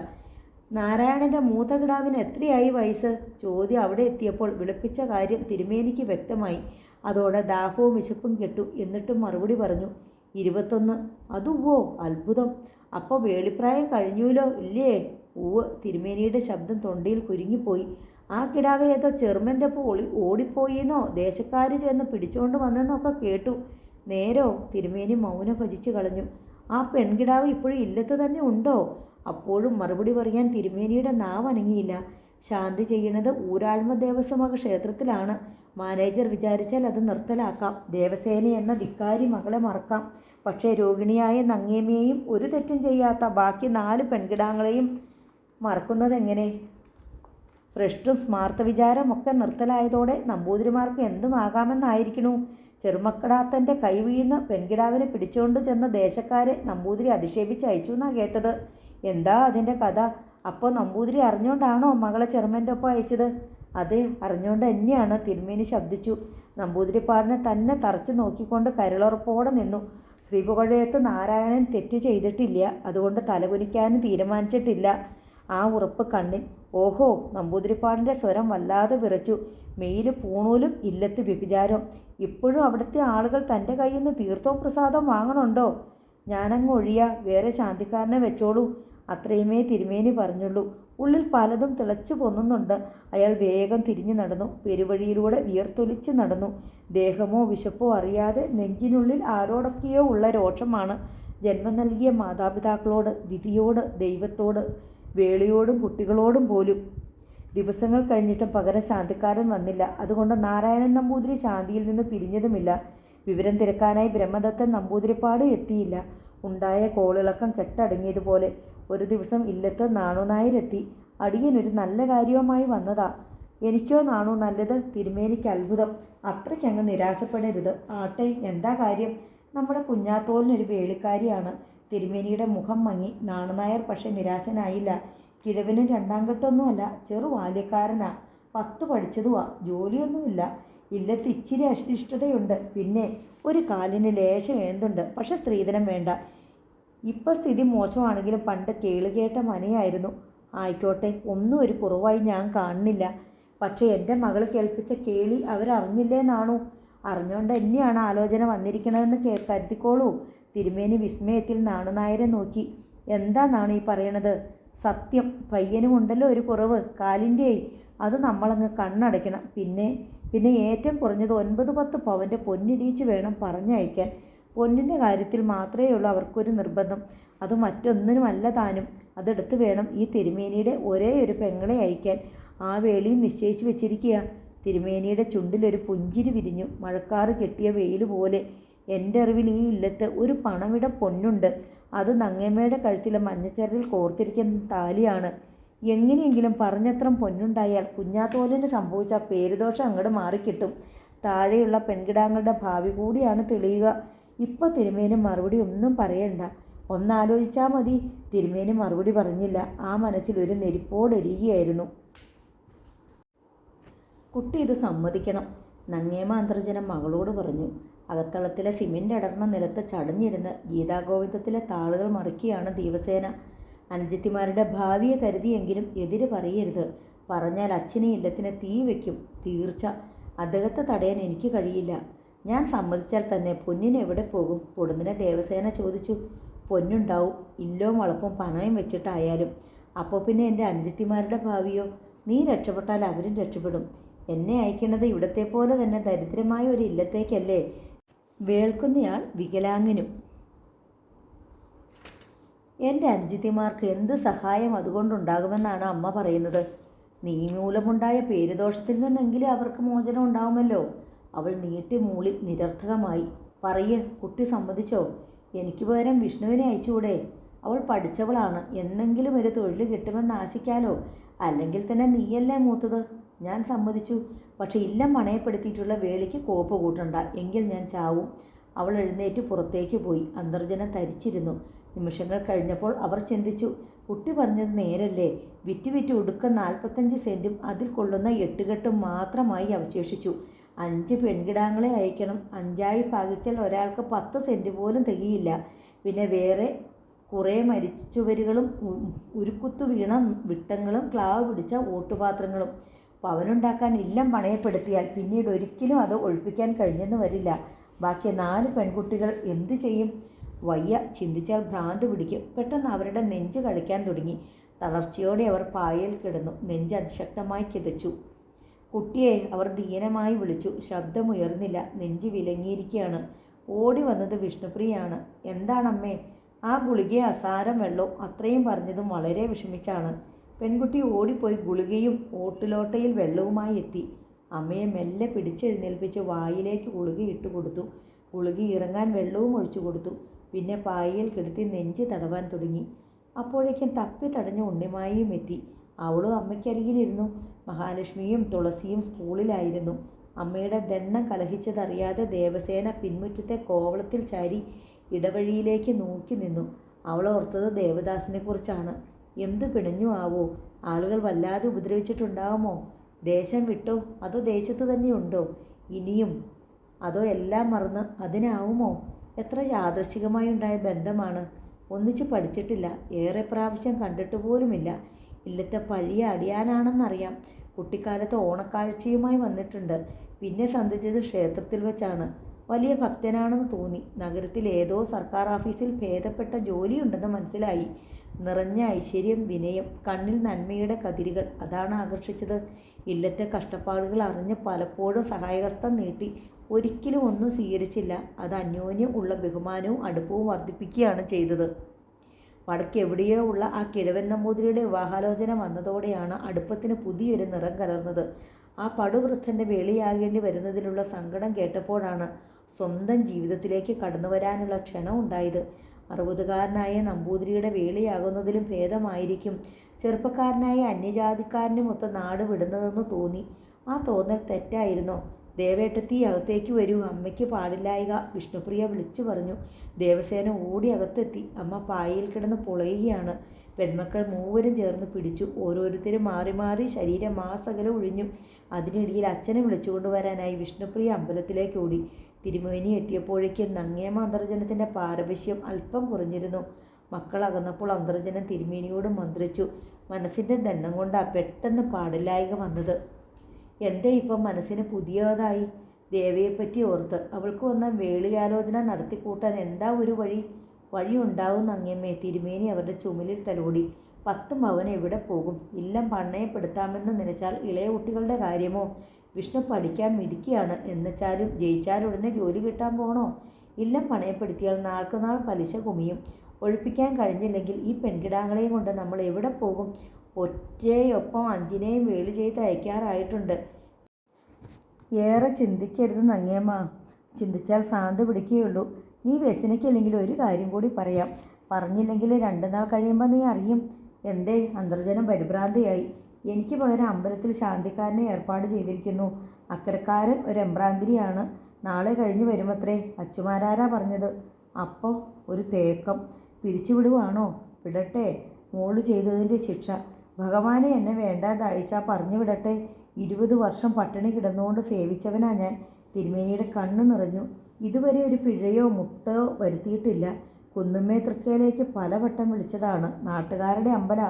നാരായണൻ്റെ മൂത്ത കിടാവിന് എത്രയായി വയസ്സ്? ചോദ്യം അവിടെ എത്തിയപ്പോൾ വിളിപ്പിച്ച കാര്യം തിരുമേനിക്ക് വ്യക്തമായി. അതോടെ ദാഹവും വിശപ്പും കെട്ടു. എന്നിട്ടും മറുപടി പറഞ്ഞു, 21. അതുവോ, അത്ഭുതം. അപ്പോൾ വേളിപ്രായം കഴിഞ്ഞൂലോ ഇല്ലേ? ഉവ്. തിരുമേനിയുടെ ശബ്ദം തൊണ്ടയിൽ കുരുങ്ങിപ്പോയി. ആ കിടാവ് ഏതോ ചെറുമൻ്റെ ഓടിപ്പോയിന്നോ ദേശക്കാർ ചെന്ന് പിടിച്ചുകൊണ്ട് വന്നെന്നൊക്കെ കേട്ടു. നേരോ? തിരുമേനി മൗനം ഭജിച്ചു കളഞ്ഞു. ആ പെൺകിടാവ് ഇപ്പോഴും ഇല്ലത്ത് തന്നെ ഉണ്ടോ? അപ്പോഴും മറുപടി പറയാൻ തിരുമേനിയുടെ നാവ് അനങ്ങിയില്ല. ശാന്തി ചെയ്യുന്നത് ഊരാഴ്മ ദേവസ്വമക ക്ഷേത്രത്തിലാണ്. മാനേജർ വിചാരിച്ചാൽ അത് നിർത്തലാക്കാം. ദേവസേന എന്ന ധിക്കാരി മകളെ മറക്കാം. പക്ഷേ രോഗിണിയായ നങ്ങേമിയെയും ഒരു തെറ്റും ചെയ്യാത്ത ബാക്കി 4 പെൺകിടാങ്ങളെയും മറക്കുന്നതെങ്ങനെ? ഭ്രഷ്ടും സ്മാർത്ഥ വിചാരമൊക്കെ നിർത്തലായതോടെ നമ്പൂതിരിമാർക്ക് എന്തുമാകാമെന്നായിരിക്കണു. ചെറുമക്കടാത്തൻ്റെ കൈ വീഴുന്ന പെൺകിടാവിനെ പിടിച്ചുകൊണ്ട് ചെന്ന ദേശക്കാരെ നമ്പൂതിരി അധിക്ഷേപിച്ച് അയച്ചു എന്നാണ് കേട്ടത്. എന്താ അതിൻ്റെ കഥ? അപ്പോൾ നമ്പൂതിരി അറിഞ്ഞുകൊണ്ടാണോ മകളെ ചെറുമൻ്റെ ഒപ്പം അയച്ചത്? അതെ, അറിഞ്ഞുകൊണ്ട് തന്നെയാണ്. തിരുമേനി ശബ്ദിച്ചു. നമ്പൂതിരിപ്പാടിനെ തന്നെ തറച്ചു നോക്കിക്കൊണ്ട് കരളുറപ്പോടെ നിന്നു. ശ്രീപുകഴയത്ത് നാരായണൻ തെറ്റ് ചെയ്തിട്ടില്ല. അതുകൊണ്ട് തലകുനിക്കാനും തീരുമാനിച്ചിട്ടില്ല. ആ ഉറപ്പ് കണ്ണിൽ. ഓഹോ! നമ്പൂതിരിപ്പാടിൻ്റെ സ്വരം വല്ലാതെ വിറച്ചു. മെയിൽ പൂണൂലും ഇല്ലത്ത് വ്യഭിചാരം. ഇപ്പോഴും അവിടുത്തെ ആളുകൾ തൻ്റെ കയ്യിൽ നിന്ന് തീർത്ഥവും പ്രസാദം വാങ്ങണുണ്ടോ? ഞാനങ്ങ് ഒഴിയാ, വേറെ ശാന്തിക്കാരനെ വെച്ചോളൂ. അത്രയുമേ തിരുമേനി പറഞ്ഞുള്ളൂ. ഉള്ളിൽ പലതും തിളച്ചു പൊന്നുന്നുണ്ട്. അയാൾ വേഗം തിരിഞ്ഞു നടന്നു. പെരുവഴിയിലൂടെ വിയർത്തൊലിച്ച് നടന്നു. ദേഹമോ വിശപ്പോ അറിയാതെ നെഞ്ചിനുള്ളിൽ ആരോടൊക്കെയോ ഉള്ള രോഷമാണ്. ജന്മം നൽകിയ മാതാപിതാക്കളോട്, വിധിയോട്, ദൈവത്തോട്, വേളിയോടും കുട്ടികളോടും പോലും. ദിവസങ്ങൾ കഴിഞ്ഞിട്ടും പകരം ശാന്തിക്കാരൻ വന്നില്ല. അതുകൊണ്ട് നാരായണൻ നമ്പൂതിരി ശാന്തിയിൽ നിന്ന് പിരിഞ്ഞതുമില്ല. വിവരം തിരക്കാനായി ബ്രഹ്മദത്തൻ നമ്പൂതിരിപ്പാട് എത്തിയില്ല. ഉണ്ടായ കോളിളക്കം കെട്ടടങ്ങിയതുപോലെ. ഒരു ദിവസം ഇല്ലത്ത് നാണുനായരെത്തി. അടിയനൊരു നല്ല കാര്യവുമായി വന്നതാ. എനിക്കോ നാണു നല്ലത്? തിരുമേനിക്ക് അത്ഭുതം. അത്രയ്ക്കങ്ങ് നിരാശപ്പെടരുത്. ആട്ടെ, എന്താ കാര്യം? നമ്മുടെ കുഞ്ഞാത്തോലിനൊരു വേളിക്കാരിയാണ്. തിരുമേനിയുടെ മുഖം മങ്ങി. നാണുനായർ പക്ഷെ നിരാശനായില്ല. കിഴവിനും 2ാം കെട്ടൊന്നുമല്ല, ചെറു ബാല്യക്കാരനാ. 10 പഠിച്ചതുവാ. ജോലിയൊന്നുമില്ല. ഇല്ലത്ത് ഇച്ചിരി അശിഷ്ടതയുണ്ട്, പിന്നെ ഒരു കാലിന് ലേശം എന്തുണ്ട്, പക്ഷെ സ്ത്രീധനം വേണ്ട. ഇപ്പം സ്ഥിതി മോശമാണെങ്കിലും പണ്ട് കേളുകേട്ട മനയായിരുന്നു. ആയിക്കോട്ടെ, ഒന്നും ഒരു കുറവായി ഞാൻ കാണുന്നില്ല. പക്ഷേ എൻ്റെ മകൾ കേൾപ്പിച്ച കേളി അവരറിഞ്ഞില്ലേന്നാണു. അറിഞ്ഞുകൊണ്ട് തന്നെയാണ് ആലോചന വന്നിരിക്കണമെന്ന് കരുതിക്കോളൂ. തിരുമേനി വിസ്മയത്തിൽ നാണുനായരെ നോക്കി. എന്താന്നാണ് ഈ പറയണത്? സത്യം, പയ്യനുമുണ്ടല്ലോ ഒരു കുറവ്, കാലിൻ്റെ. അത് നമ്മളങ്ങ് കണ്ണടയ്ക്കണം. പിന്നെ ഏറ്റവും കുറഞ്ഞത് 9-10 പവൻ്റെ പൊന്നിടിയിച്ച് വേണം പറഞ്ഞയക്കാൻ. പൊന്നിൻ്റെ കാര്യത്തിൽ മാത്രമേ ഉള്ളൂ അവർക്കൊരു നിർബന്ധം. അത് മറ്റൊന്നിനുമല്ല താനും. അതെടുത്ത് വേണം ഈ തിരുമേനിയുടെ ഒരേ ഒരു പെങ്ങളെ അയക്കാൻ. ആ വേളിയും നിശ്ചയിച്ചു വെച്ചിരിക്കുക. തിരുമേനിയുടെ ചുണ്ടിലൊരു പുഞ്ചിരി വിരിഞ്ഞു. മഴക്കാറ് കെട്ടിയ വെയിൽ പോലെ. എൻ്റെ അറിവിൽ ഈ ഇല്ലത്ത് ഒരു പണമിട പൊന്നുണ്ട്. അത് നങ്ങമ്മയുടെ കഴുത്തിലെ മഞ്ഞച്ചരലിൽ കോർത്തിരിക്കുന്ന താലിയാണ്. എങ്ങനെയെങ്കിലും പറഞ്ഞത്രം പൊന്നുണ്ടായാൽ കുഞ്ഞാത്തോലിന് സംഭവിച്ച പേരുദോഷം അങ്ങോട്ട് മാറിക്കിട്ടും. താഴെയുള്ള പെൺകിടാങ്ങളുടെ ഭാവി കൂടിയാണ് തെളിയുക. ഇപ്പോൾ തിരുമേനി മറുപടി ഒന്നും പറയണ്ട, ഒന്നാലോചിച്ചാൽ മതി. തിരുമേനി മറുപടി പറഞ്ഞില്ല. ആ മനസ്സിൽ ഒരു നെരിപ്പോടെരിയുകയായിരുന്നു. കുട്ടി ഇത് സമ്മതിക്കണം, നങ്ങേമ അന്തർജനം മകളോട് പറഞ്ഞു. അകത്തളത്തിലെ സിമെൻ്റ് അടർന്ന നിലത്ത് ചടഞ്ഞിരുന്ന് ഗീതാഗോവിന്ദത്തിലെ താളുകൾ മറിക്കുകയാണ് ദിവസേന. അനുജത്തിമാരുടെ ഭാവിയെ കരുതിയെങ്കിലും എതിര് പറയരുത്. പറഞ്ഞാൽ അച്ഛനെ ഇല്ലത്തിന് തീ വയ്ക്കും, തീർച്ച. അദ്ദേഹത്തെ തടയാൻ എനിക്ക് കഴിയില്ല. ഞാൻ സമ്മതിച്ചാൽ തന്നെ പൊന്നിന് എവിടെ പോകും? പൊടുന്നിനെ ദേവസേന ചോദിച്ചു. പൊന്നുണ്ടാവും, ഇല്ലോം വളപ്പും പണയം വെച്ചിട്ടായാലും. അപ്പോൾ പിന്നെ എൻ്റെ അനുജത്തിമാരുടെ ഭാവിയോ? നീ രക്ഷപ്പെട്ടാൽ അവരും രക്ഷപ്പെടും. എന്നെ അയക്കുന്നത് ഇവിടത്തെ പോലെ തന്നെ ദരിദ്രമായ ഒരു ഇല്ലത്തേക്കല്ലേ? വേൾക്കുന്നയാൾ വികലാംഗനും. എൻ്റെ അനുജത്തിമാർക്ക് എന്ത് സഹായം അതുകൊണ്ടുണ്ടാകുമെന്നാണ് അമ്മ പറയുന്നത്? നീ മൂലമുണ്ടായ പേരുദോഷത്തിൽ നിന്നെങ്കിലും അവർക്ക് മോചനം ഉണ്ടാവുമല്ലോ. അവൾ നീട്ടി മൂളി നിരർത്ഥകമായി. പറയ്, കുട്ടി സമ്മതിച്ചോ? എനിക്ക് പകരം വിഷ്ണുവിനെ അയച്ചുകൂടെ? അവൾ പഠിച്ചവളാണ്, എന്നെങ്കിലും ഒരു തൊഴിൽ കിട്ടുമെന്ന് ആശിക്കാലോ. അല്ലെങ്കിൽ തന്നെ നീയല്ലേ മൂത്തത്. ഞാൻ സമ്മതിച്ചു. പക്ഷെ ഇല്ലം പണയപ്പെടുത്തിയിട്ടുള്ള വേളിക്ക് കോപ്പ് കൂട്ടണ്ട, എങ്കിൽ ഞാൻ ചാവും. അവൾ എഴുന്നേറ്റ് പുറത്തേക്ക് പോയി. അന്തർജനം തരിച്ചിരുന്നു. നിമിഷങ്ങൾ കഴിഞ്ഞപ്പോൾ അവർ ചിന്തിച്ചു. കുട്ടി പറഞ്ഞത് നേരല്ലേ? വിറ്റ് ഉടുക്ക 45 സെൻറ്റും അതിൽ കൊള്ളുന്ന 8 കെട്ടും മാത്രമായി അവശേഷിച്ചു. 5 പെൺകിടാങ്ങളെ അയക്കണം. 5ആയി ഭാഗിച്ചാൽ ഒരാൾക്ക് 10 സെൻറ്റ് പോലും തികയില്ല. പിന്നെ വേറെ കുറേ മരിച്ചുവരുകളും ഉരുക്കുത്തു വീണ വിട്ടങ്ങളും ക്ലാവ് പിടിച്ച ഓട്ടുപാത്രങ്ങളും. പവനുണ്ടാക്കാൻ ഇല്ലം പണയപ്പെടുത്തിയാൽ പിന്നീട് ഒരിക്കലും അത് ഒഴിപ്പിക്കാൻ കഴിഞ്ഞെന്ന് വരില്ല. ബാക്കി 4 പെൺകുട്ടികൾ എന്തു ചെയ്യും? വയ്യ, ചിന്തിച്ചാൽ ഭ്രാന്ത് പിടിക്കും. പെട്ടെന്ന് അവരുടെ നെഞ്ച് കളിക്കാൻ തുടങ്ങി. തളർച്ചയോടെ അവർ പായയിൽ കിടന്നു. നെഞ്ച് അതിശക്തമായി കിതച്ചു. കുട്ടിയെ അവർ ദീനമായി വിളിച്ചു. ശബ്ദമുയർന്നില്ല. നെഞ്ച് വിലങ്ങിയിരിക്കുകയാണ്. ഓടി വന്നത് വിഷ്ണുപ്രിയാണ്. എന്താണമ്മേ? ആ ഗുളികയെ അസാരം വെള്ളവും അത്രയും പറഞ്ഞതും വളരെ വിഷമിച്ചാണ്. പെൺകുട്ടി ഓടിപ്പോയി ഗുളികയും ഓട്ടിലോട്ടയിൽ വെള്ളവുമായി എത്തി. അമ്മയെ മെല്ലെ പിടിച്ചെഴുന്നേൽപ്പിച്ച് വായിലേക്ക് ഗുളിക ഇട്ട് കൊടുത്തു. ഗുളിക ഇറങ്ങാൻ വെള്ളവും ഒഴിച്ചു കൊടുത്തു. പിന്നെ പായയിൽ കിടത്തി നെഞ്ച് തടവാൻ തുടങ്ങി. അപ്പോഴേക്കും തപ്പി തടഞ്ഞ ഉണ്ണിമായയും എത്തി. അവളും അമ്മയ്ക്കരികിലിരുന്നു. മഹാലക്ഷ്മിയും തുളസിയും സ്കൂളിലായിരുന്നു. അമ്മയുടെ ദണ്ണം കലഹിച്ചതറിയാതെ ദേവസേന പിൻമുറ്റത്തെ കോവളത്തിൽ ചാരി ഇടവഴിയിലേക്ക് നോക്കി നിന്നു. അവൾ ഓർത്തത് ദേവദാസിനെക്കുറിച്ചാണ്. എന്തു പിണഞ്ഞു ആവോ? ആളുകൾ വല്ലാതെ ഉപദ്രവിച്ചിട്ടുണ്ടാവുമോ? ദേശം വിട്ടോ? അതോ ദേശത്ത് തന്നെയുണ്ടോ ഇനിയും? അതോ എല്ലാം മറന്ന് അതിനാവുമോ? എത്ര യാദൃശ്ചികമായി ഉണ്ടായ ബന്ധമാണ്. ഒന്നിച്ച് പഠിച്ചിട്ടില്ല, ഏറെ പ്രാവശ്യം കണ്ടിട്ട് പോലുമില്ല. ഇല്ലത്തെ പഴയ അടിയാനാണെന്നറിയാം. കുട്ടിക്കാലത്ത് ഓണക്കാഴ്ചയുമായി വന്നിട്ടുണ്ട്. പിന്നെ സന്ധിച്ചത് ക്ഷേത്രത്തിൽ വെച്ചാണ്. വലിയ ഭക്തനാണെന്ന് തോന്നി. നഗരത്തിൽ ഏതോ സർക്കാർ ഓഫീസിൽ ഭേദപ്പെട്ട ജോലിയുണ്ടെന്ന് മനസ്സിലായി. നിറഞ്ഞ ഐശ്വര്യം, വിനയം, കണ്ണിൽ നന്മയുടെ കതിരുകൾ, അതാണ് ആകർഷിച്ചത്. ഇല്ലത്തെ കഷ്ടപ്പാടുകൾ അറിഞ്ഞ് പലപ്പോഴും സഹായഹസ്തം നീട്ടി. ഒരിക്കലും ഒന്നും സ്വീകരിച്ചില്ല. അത് അന്യോന്യം ഉള്ള ബഹുമാനവും അടുപ്പവും വർദ്ധിപ്പിക്കുകയാണ് ചെയ്തത്. വടക്കെവിടെയോ ഉള്ള ആ കിഴവൻ നമ്പൂതിരിയുടെ വിവാഹാലോചന വന്നതോടെയാണ് അടുപ്പത്തിന് പുതിയൊരു നിറം കലർന്നത്. ആ പടുവൃദ്ധൻ്റെ വേളിയാകേണ്ടി വരുന്നതിലുള്ള സങ്കടം കേട്ടപ്പോഴാണ് സ്വന്തം ജീവിതത്തിലേക്ക് കടന്നു വരാനുള്ള ക്ഷണം ഉണ്ടായത്. 60കാരനായ നമ്പൂതിരിയുടെ വേളിയാകുന്നതിലും ഭേദമായിരിക്കും ചെറുപ്പക്കാരനായ അന്യജാതിക്കാരൻ്റെ മൊത്ത നാട് വിടുന്നതെന്ന് തോന്നി. ആ തോന്നൽ തെറ്റായിരുന്നോ? ദേവേട്ടത്തി, അകത്തേക്ക് വരൂ, അമ്മയ്ക്ക് പാടില്ലായിക, വിഷ്ണുപ്രിയ വിളിച്ചു പറഞ്ഞു. ദേവസേന ഓടി അകത്തെത്തി. അമ്മ പായയിൽ കിടന്ന് പുളയുകയാണ്. പെൺമക്കൾ മൂവരും ചേർന്ന് പിടിച്ചു. ഓരോരുത്തരും മാറി മാറി ശരീരം മാസകലം ഒഴിഞ്ഞു. അതിനിടയിൽ അച്ഛനെ വിളിച്ചുകൊണ്ടുവരാനായി വിഷ്ണുപ്രിയ അമ്പലത്തിലേക്ക് ഓടി. തിരുമേനി എത്തിയപ്പോഴേക്കും നങ്ങേമ അന്തർജനത്തിൻ്റെ പാരവശ്യം അല്പം കുറഞ്ഞിരുന്നു. മക്കൾ അകന്നപ്പോൾ അന്തർജനം തിരുമേനിയോട് മന്ത്രിച്ചു. മനസ്സിൻ്റെ ദണ്ണം കൊണ്ടാ പെട്ടെന്ന് പാടില്ലായ്ക വന്നത്. എന്താ ഇപ്പം മനസ്സിന് പുതിയതായി? ദേവയെപ്പറ്റി ഓർത്ത് അവൾക്ക് വന്ന വേളിയാലോചന നടത്തിക്കൂട്ടാൻ എന്താ ഒരു വഴി ഉണ്ടാവും നങ്ങേമ്മേ. തിരുമേനി അവരുടെ ചുമലിൽ തലോടി. 10 പവൻ എവിടെ പോകും? ഇല്ലം പണ്ണയപ്പെടുത്താമെന്ന് നനച്ചാൽ ഇളയ കുട്ടികളുടെ കാര്യമോ? വിഷ്ണു പഠിക്കാൻ മിടുക്കിയാണ്. എന്നുവെച്ചാലും ജയിച്ചാലുടനെ ജോലി കിട്ടാൻ പോകണോ? ഇല്ലം പണയപ്പെടുത്തിയാൽ നാൾക്കുനാൾ പലിശ കുമിയും. ഒഴിപ്പിക്കാൻ കഴിഞ്ഞില്ലെങ്കിൽ ഈ പെൺകിടാങ്ങളെയും കൊണ്ട് നമ്മൾ എവിടെ പോകും? ഒറ്റയൊപ്പം 5നെയും വേളി ചെയ്ത് അയക്കാറായിട്ടുണ്ട്. ഏറെ ചിന്തിക്കരുത് നങ്ങേമ്മ. ചിന്തിച്ചാൽ ഭ്രാന്ത് പിടിക്കുകയുള്ളൂ. നീ വ്യസനിക്കില്ലെങ്കിൽ ഒരു കാര്യം കൂടി പറയാം. പറഞ്ഞില്ലെങ്കിൽ 2 നാൾ കഴിയുമ്പോൾ നീ അറിയും. എന്തേ? അന്തർജനം പരിഭ്രാന്തിയായി. എനിക്ക് പകരം അമ്പലത്തിൽ ശാന്തിക്കാരനെ ഏർപ്പാട് ചെയ്തിരിക്കുന്നു. അക്കരക്കാരൻ ഒരു എമ്പ്രാന്തിരിയാണ്. നാളെ കഴിഞ്ഞ് വരുമത്രേ. അച്ചുമാരാരാ പറഞ്ഞത്. അപ്പോൾ ഒരു തേക്കം. പിരിച്ചുവിടുവാണോ? വിടട്ടെ. മോള് ചെയ്തതിൻ്റെ ശിക്ഷ. ഭഗവാനെ എന്നെ വേണ്ടാതായിച്ചാ പറഞ്ഞു വിടട്ടെ. 20 വർഷം പട്ടിണി കിടന്നുകൊണ്ട് സേവിച്ചവനാ ഞാൻ. തിരുമേനിയുടെ കണ്ണ് നിറഞ്ഞു. ഇതുവരെ ഒരു പിഴയോ മുട്ടോ വരുത്തിയിട്ടില്ല. കുന്നുമ്മേ തൃക്കയിലേക്ക് പലവട്ടം വിളിച്ചതാണ്. നാട്ടുകാരുടെ അമ്പല.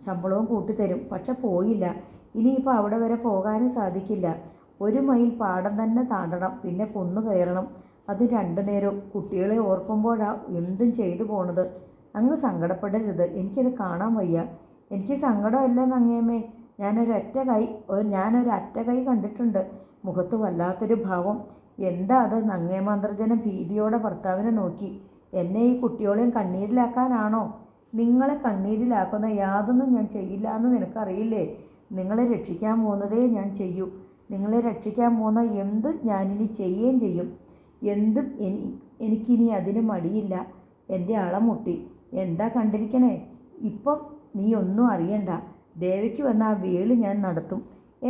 ശമ്പളവും കൂട്ടിത്തരും. പക്ഷെ പോയില്ല. ഇനിയിപ്പോൾ അവിടെ വരെ പോകാനും സാധിക്കില്ല. 1 മൈൽ പാടം തന്നെ താണ്ടണം. പിന്നെ കുന്നു കയറണം. അത് 2 നേരവും. കുട്ടികളെ ഓർക്കുമ്പോഴാ എന്തും ചെയ്തു പോണത്. അങ്ങ് സങ്കടപ്പെടരുത്. എനിക്കത് കാണാൻ വയ്യ. എനിക്ക് സങ്കടമല്ല നങ്ങേമ്മേ. ഞാനൊരറ്റ കൈ കണ്ടിട്ടുണ്ട്. മുഖത്ത് വല്ലാത്തൊരു ഭാവം. എന്താ അത്? നങ്ങേമ അന്തർജനം ഭീതിയോടെ ഭർത്താവിനെ നോക്കി. എന്നെ ഈ കുട്ടികളെയും കണ്ണീരിലാക്കാനാണോ? നിങ്ങളെ കണ്ണീരിലാക്കുന്ന യാതൊന്നും ഞാൻ ചെയ്യില്ല എന്ന് നിനക്കറിയില്ലേ? നിങ്ങളെ രക്ഷിക്കാൻ പോകുന്നതേ ഞാൻ ചെയ്യൂ. നിങ്ങളെ രക്ഷിക്കാൻ പോകുന്ന എന്തും ഞാനിനി ചെയ്യുകയും ചെയ്യും. എന്തും എനിക്കിനി അതിന് മടിയില്ല. എൻ്റെ അളമുട്ടി. എന്താ കണ്ടിരിക്കണേ? ഇപ്പം നീ ഒന്നും അറിയണ്ട. ദേവയ്ക്ക് വന്ന ആ വേളി ഞാൻ നടത്തും.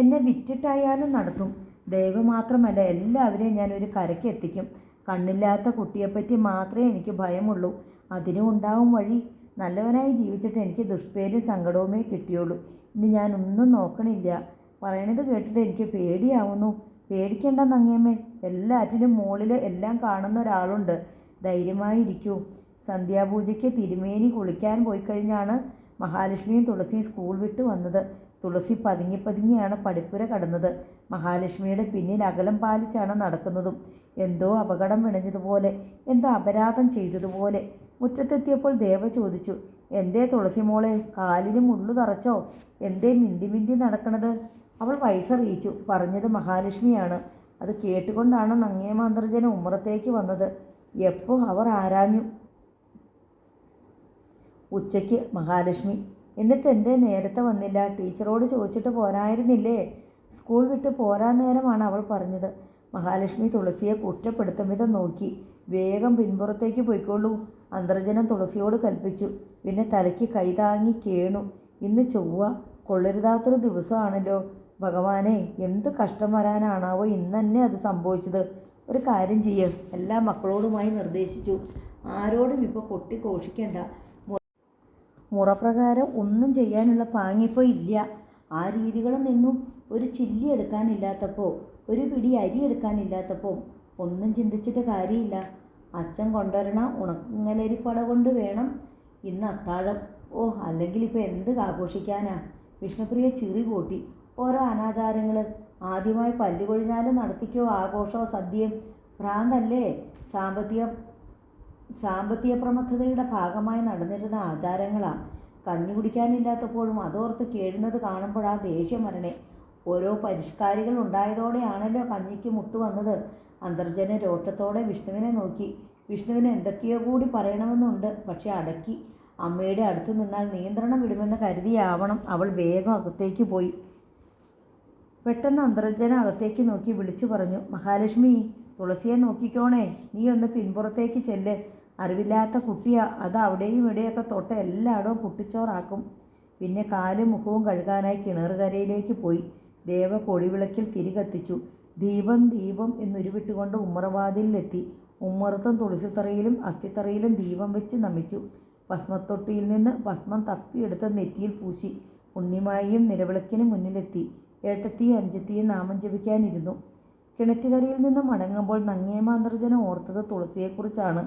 എന്നെ വിറ്റിട്ടായാലും നടത്തും. ദേവ മാത്രമല്ല, എല്ലാവരെയും ഞാൻ ഒരു കരയ്ക്ക് എത്തിക്കും. കണ്ണില്ലാത്ത കുട്ടിയെപ്പറ്റി മാത്രമേ എനിക്ക് ഭയമുള്ളൂ. അതിനും ഉണ്ടാവും വഴി. നല്ലവനായി ജീവിച്ചിട്ട് എനിക്ക് ദുഷ്പേരും സങ്കടവുമേ കിട്ടിയുള്ളൂ. ഇനി ഞാൻ ഒന്നും നോക്കണില്ല. പറയണത് കേട്ടിട്ട് എനിക്ക് പേടിയാവുന്നു. പേടിക്കേണ്ട നങ്ങേമ്മേ. എല്ലാറ്റിനും മുകളിൽ എല്ലാം കാണുന്ന ഒരാളുണ്ട്. ധൈര്യമായിരിക്കൂ. സന്ധ്യാപൂജയ്ക്ക് തിരുമേനി കുളിക്കാൻ പോയി കഴിഞ്ഞാണ് മഹാലക്ഷ്മിയും തുളസിയും സ്കൂൾ വിട്ട് വന്നത്. തുളസി പതുങ്ങിയാണ് പടിപ്പുര കടന്നത്. മഹാലക്ഷ്മിയുടെ പിന്നിൽ അകലം പാലിച്ചാണ് നടക്കുന്നതും. എന്തോ അപകടം വിണഞ്ഞതുപോലെ, എന്തോ അപരാധം ചെയ്തതുപോലെ. മുറ്റത്തെത്തിയപ്പോൾ ദേവ ചോദിച്ചു, എന്തേ തുളസി മോളെ, കാലിന് മുള്ളു തറച്ചോ? എന്തേ മിന്തി നടക്കണത്? അവൾ വയസ്സറിയിച്ചു. പറഞ്ഞത് മഹാലക്ഷ്മിയാണ്. അത് കേട്ടുകൊണ്ടാണ് നങ്ങേമാന്തർജനം ഉമ്മറത്തേക്ക് വന്നത്. എപ്പോൾ അവർ ആരാഞ്ഞു. ഉച്ചയ്ക്ക് മഹാലക്ഷ്മി. എന്നിട്ട് എന്തേ നേരത്തെ വന്നില്ല? ടീച്ചറോട് ചോദിച്ചിട്ട് പോരായിരുന്നില്ലേ? സ്കൂൾ വിട്ട് പോരാൻ നേരമാണ് അവൾ പറഞ്ഞത്. മഹാലക്ഷ്മി തുളസിയെ കുറ്റപ്പെടുത്തും വിധം നോക്കി. വേഗം പിൻപുറത്തേക്ക് പോയിക്കോളൂ, അന്തർജനം തുളസിയോട് കൽപ്പിച്ചു. പിന്നെ തലയ്ക്ക് കൈതാങ്ങി കേണു. ഇന്ന് ചൊവ്വ. കൊള്ളരുതാത്തൊരു ദിവസമാണല്ലോ. ഭഗവാനെ, എന്ത് കഷ്ടം വരാനാണാവോ ഇന്ന് തന്നെ അത് സംഭവിച്ചത്. ഒരു കാര്യം ചെയ്യ്, എല്ലാ മക്കളോടുമായി നിർദ്ദേശിച്ചു. ആരോടും ഇപ്പോൾ കൊട്ടിഘോഷിക്കണ്ട. മുറപ്രകാരം ഒന്നും ചെയ്യാനുള്ള പാങ്ങിപ്പോൾ ഇല്ല. ആ രീതികളും നിന്നു. ഒരു ചില്ലി എടുക്കാനില്ലാത്തപ്പോൾ, ഒരു പിടി അരി എടുക്കാനില്ലാത്തപ്പോൾ ഒന്നും ചിന്തിച്ചിട്ട് കാര്യമില്ല. അച്ഛൻ കൊണ്ടുവരണ ഉണങ്ങലരിപ്പട കൊണ്ട് വേണം ഇന്ന് അത്താഴം. അല്ലെങ്കിൽ ഇപ്പോൾ എന്ത് ആഘോഷിക്കാനാ? വിഷ്ണുപ്രിയ ചിറി കൂട്ടി. ഓരോ അനാചാരങ്ങൾ. ആദ്യമായി പല്ലുകൊഴിഞ്ഞാലും നടത്തിക്കോ ആഘോഷമോ സദ്യയും. ഭ്രാന്തല്ലേ? സാമ്പത്തിക പ്രമത്തതയുടെ ഭാഗമായി നടന്നിരുന്ന ആചാരങ്ങളാണ്. കഞ്ഞി കുടിക്കാനില്ലാത്തപ്പോഴും അതോർത്ത് കേഴുന്നത് കാണുമ്പോഴാ ദേഷ്യം വരണേ. ഓരോ പരിഷ്കാരികൾ ഉണ്ടായതോടെയാണല്ലോ കഞ്ഞിക്ക് മുട്ടുവന്നത്. അന്തർജന രോഷത്തോടെ വിഷ്ണുവിനെ നോക്കി. വിഷ്ണുവിന് എന്തൊക്കെയോ കൂടി പറയണമെന്നുണ്ട്. പക്ഷെ അടക്കി. അമ്മയുടെ അടുത്ത് നിന്നാൽ നിയന്ത്രണം വിടുമെന്ന് കരുതിയാവണം അവൾ വേഗം അകത്തേക്ക് പോയി. പെട്ടെന്ന് അന്തർജന അകത്തേക്ക് നോക്കി വിളിച്ചു പറഞ്ഞു, മഹാലക്ഷ്മി, തുളസിയെ നോക്കിക്കോണേ. നീ ഒന്ന് പിൻപുറത്തേക്ക് ചെല്ല്. അറിവില്ലാത്ത കുട്ടിയാ. അത് അവിടെയും ഇവിടെയൊക്കെ തൊട്ട് എല്ലായിടവും കുട്ടിച്ചോറാക്കും. പിന്നെ കാലും മുഖവും കഴുകാനായി കിണറുകരയിലേക്ക് പോയി. ദേവ പൊടിവിളക്കിൽ തിരി കത്തിച്ചു. ദീപം ദീപം എന്നുരുവിട്ടുകൊണ്ട് ഉമ്മറവാതിലിലെത്തി. ഉമ്മറത്തും തുളസിത്തറയിലും അസ്ഥിത്തറയിലും ദീപം വെച്ച് നമിച്ചു. ഭസ്മത്തൊട്ടിയിൽ നിന്ന് ഭസ്മം തപ്പിയെടുത്ത് നെറ്റിയിൽ പൂശി. ഉണ്ണിമായിയും നിലവിളക്കിന് മുന്നിലെത്തി. ഏട്ടത്തിയും അനുജത്തിയും നാമം ജപിക്കാനിരുന്നു. കിണറ്റുകരയിൽ നിന്ന് മടങ്ങുമ്പോൾ നങ്ങേമ അന്തർജനം ഓർത്തത് തുളസിയെക്കുറിച്ചാണ്.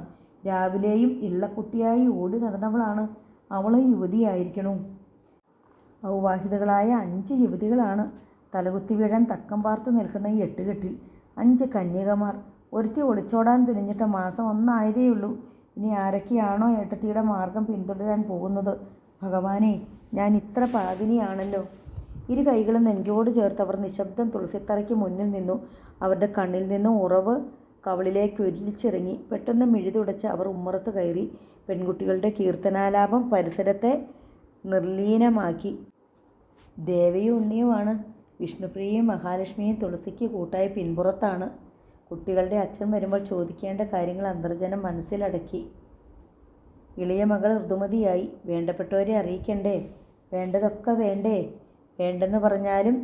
രാവിലെയും ഇള്ളക്കുട്ടിയായി ഓടി നടന്നവളാണ്. അവളും യുവതിയായിരിക്കണു. ഔവാഹിതകളായ 5 യുവതികളാണ് തലകുത്തി വീഴാൻ തക്കം പാർത്ത് നിൽക്കുന്ന ഈ 8 കെട്ടിൽ. 5 കന്യകമാർ. ഒരുത്തി ഒളിച്ചോടാൻ തുനിഞ്ഞിട്ട് മാസം 1 ആയതേയുള്ളൂ. ഇനി ആരൊക്കെയാണോ ഏട്ടത്തിയുടെ മാർഗം പിന്തുടരാൻ പോകുന്നത്? ഭഗവാനെ, ഞാൻ ഇത്ര പാപിനിയാണല്ലോ. ഇരു കൈകളും നെഞ്ചോട് ചേർത്തവർ നിശബ്ദം തുളസിത്തറയ്ക്ക് മുന്നിൽ നിന്നു. അവരുടെ കണ്ണിൽ നിന്നും ഉറവ് കവിളിലേക്ക് ഉരുളിച്ചിറങ്ങി. പെട്ടെന്ന് മിഴിതുടച്ച് അവർ ഉമ്മറത്ത് കയറി. പെൺകുട്ടികളുടെ കീർത്തനാലാപം പരിസരത്തെ നിർലീനമാക്കി. ദേവയും ഉണ്ണിയുമാണ്. വിഷ്ണുപ്രിയയും മഹാലക്ഷ്മിയും തുളസിക്ക് കൂട്ടായി പിൻപുറത്താണ്. കുട്ടികളുടെ അച്ഛൻ വരുമ്പോൾ ചോദിക്കേണ്ട കാര്യങ്ങൾ അന്തർജനം മനസ്സിലടക്കി. ഇളയ മകൾ ഋതുമതിയായി. വേണ്ടപ്പെട്ടവരെ അറിയിക്കണ്ടേ? വേണ്ടതൊക്കെ വേണ്ടേ? വേണ്ടെന്ന് പറഞ്ഞാലും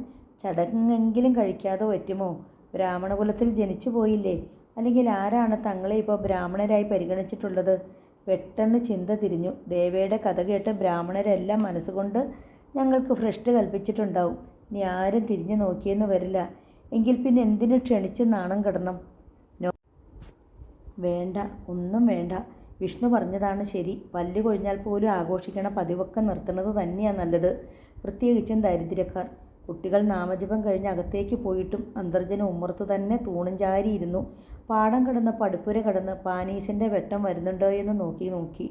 ചടങ്ങെങ്കിലും കഴിക്കാതെ പറ്റുമോ? ബ്രാഹ്മണകുലത്തിൽ ജനിച്ചു പോയില്ലേ? അല്ലെങ്കിൽ ആരാണ് തങ്ങളെ ഇപ്പോൾ ബ്രാഹ്മണരായി പരിഗണിച്ചിട്ടുള്ളത്? പെട്ടെന്ന് ചിന്ത തിരിഞ്ഞു. ദേവയുടെ കഥ കേട്ട് ബ്രാഹ്മണരെല്ലാം മനസ്സുകൊണ്ട് ഞങ്ങൾക്ക് ഭ്രഷ്ട് കൽപ്പിച്ചിട്ടുണ്ടാവും. ഇനി ആരും തിരിഞ്ഞു നോക്കിയെന്ന് വരില്ല. എങ്കിൽ പിന്നെ എന്തിനു ക്ഷണിച്ച് നാണം കെടണം? വേണ്ട, ഒന്നും വേണ്ട. വിഷ്ണു പറഞ്ഞതാണ് ശരി. പല്ല് കൊഴിഞ്ഞാൽ പോലും ആഘോഷിക്കണ പതിവൊക്കെ നിർത്തുന്നത് തന്നെയാണ് നല്ലത്. പ്രത്യേകിച്ചും ദരിദ്രക്കാർ. കുട്ടികൾ നാമജപം കഴിഞ്ഞ് അകത്തേക്ക് പോയിട്ടും അന്തർജനം ഉമ്മറത്ത് തന്നെ തൂണും ചാരിയിരുന്നു. പാടം കടന്ന് പടുപ്പുര കടന്ന് പാനീസിൻ്റെ വെട്ടം വരുന്നുണ്ടോ എന്ന് നോക്കി.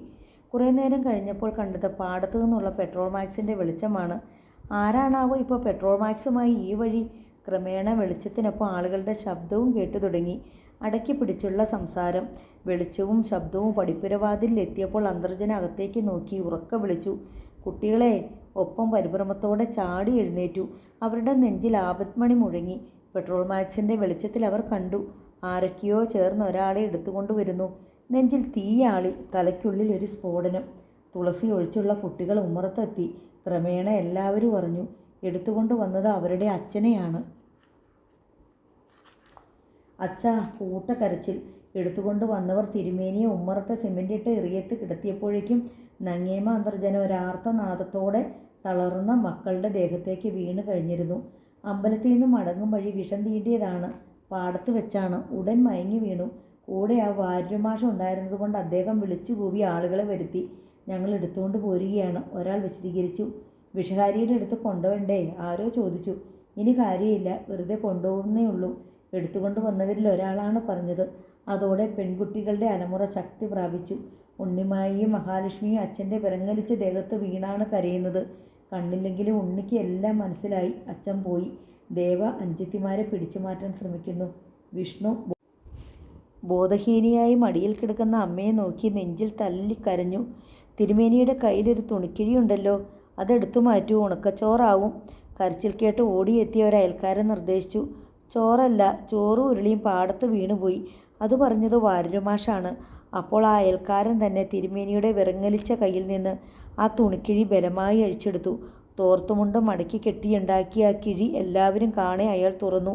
കുറേ നേരം കഴിഞ്ഞപ്പോൾ കണ്ടത് പാടത്തു നിന്നുള്ള പെട്രോൾ മാക്സിൻ്റെ വെളിച്ചമാണ്. ആരാണാവോ ഇപ്പോൾ പെട്രോൾ മാക്സുമായി ഈ വഴി? ക്രമേണ വെളിച്ചത്തിനൊപ്പം ആളുകളുടെ ശബ്ദവും കേട്ടു തുടങ്ങി. അടക്കി പിടിച്ചുള്ള സംസാരം. വെളിച്ചവും ശബ്ദവും പടിപ്പുരവാതിലെത്തിയപ്പോൾ അന്തർജനം അകത്തേക്ക് നോക്കി ഉറക്കെ വിളിച്ചു. കുട്ടികളെ! ഒപ്പം പരിഭ്രമത്തോടെ ചാടി എഴുന്നേറ്റു. അവരുടെ നെഞ്ചിൽ ആപത്മണി മുഴങ്ങി. പെട്രോൾ മാക്സിൻ്റെ വെളിച്ചത്തിൽ അവർ കണ്ടു. ആരൊക്കെയോ ചേർന്ന് ഒരാളെ എടുത്തുകൊണ്ടുവരുന്നു. നെഞ്ചിൽ തീയാളി. തലയ്ക്കുള്ളിൽ ഒരു സ്ഫോടനം. തുളസി ഒഴിച്ചുള്ള കുട്ടികൾ ഉമ്മറത്തെത്തി. ക്രമേണ എല്ലാവരും അറിഞ്ഞു. എടുത്തുകൊണ്ട് വന്നത് അവരുടെ അച്ഛനെയാണ്. അച്ഛാ! കൂട്ടക്കരച്ചിൽ. എടുത്തുകൊണ്ട് വന്നവർ തിരുമേനിയെ ഉമ്മറത്തെ സിമൻറ്റിട്ട് എറിയത്ത് കിടത്തിയപ്പോഴേക്കും നങ്ങേമ അന്തർജനം ഒരാർത്തനാദത്തോടെ തളർന്ന മക്കളുടെ ദേഹത്തേക്ക് വീണ് കഴിഞ്ഞിരുന്നു. അമ്പലത്തിൽ നിന്ന് മടങ്ങും വഴി വിഷം തീണ്ടിയതാണ്. പാടത്ത് വെച്ചാണ്. ഉടൻ മയങ്ങി വീണു. കൂടെ ആ വാര്യമാഷ് ഉണ്ടായിരുന്നത് കൊണ്ട് അദ്ദേഹം വിളിച്ചു കൂവി ആളുകളെ വരുത്തി. ഞങ്ങൾ എടുത്തുകൊണ്ട് പോരുകയാണ്, ഒരാൾ വിശദീകരിച്ചു. വിഷകാരിയുടെ അടുത്ത് കൊണ്ടുവണ്ടേ? ആരോ ചോദിച്ചു. ഇനി കാര്യമില്ല, വെറുതെ കൊണ്ടുപോകുന്നേ ഉള്ളൂ. എടുത്തുകൊണ്ട് വന്നവരിൽ ഒരാളാണ് പറഞ്ഞത്. അതോടെ പെൺകുട്ടികളുടെ അലമുറ ശക്തി പ്രാപിച്ചു. ഉണ്ണിമായിയും മഹാലക്ഷ്മിയും അച്ഛൻ്റെ വിറങ്ങലിച്ച ദേഹത്ത് വീണാണ് കരയുന്നത്. കണ്ണില്ലെങ്കിലും ഉണ്ണിക്ക് എല്ലാം മനസ്സിലായി. അച്ഛൻ പോയി. ദേവ അഞ്ചത്തിമാരെ പിടിച്ചു മാറ്റാൻ ശ്രമിക്കുന്നു. വിഷ്ണു ബോധഹീനിയായി മടിയിൽ കിടക്കുന്ന അമ്മയെ നോക്കി നെഞ്ചിൽ തല്ലിക്കരഞ്ഞു. തിരുമേനിയുടെ കയ്യിലൊരു തുണിക്കിഴിയുണ്ടല്ലോ, അതെടുത്തു മാറ്റൂ, ഉണക്കച്ചോറാവും. കരച്ചിൽ കേട്ട് ഓടിയെത്തിയ ഒരു അയൽക്കാരൻ നിർദ്ദേശിച്ചു. ചോറല്ല, ചോറും ഉരുളിയും പാടത്ത് വീണുപോയി. അത് പറഞ്ഞത് വാര്യമാഷാണ്. അപ്പോൾ ആ അയൽക്കാരൻ തന്നെ തിരുമേനിയുടെ വിറങ്ങലിച്ച കയ്യിൽ നിന്ന് ആ തുണിക്കിഴി ബലമായി അഴിച്ചെടുത്തു. തോർത്തുമുണ്ട് മടക്കി കെട്ടിയുണ്ടാക്കിയ ആ കിഴി എല്ലാവരും കാണെ അയാൾ തുറന്നു.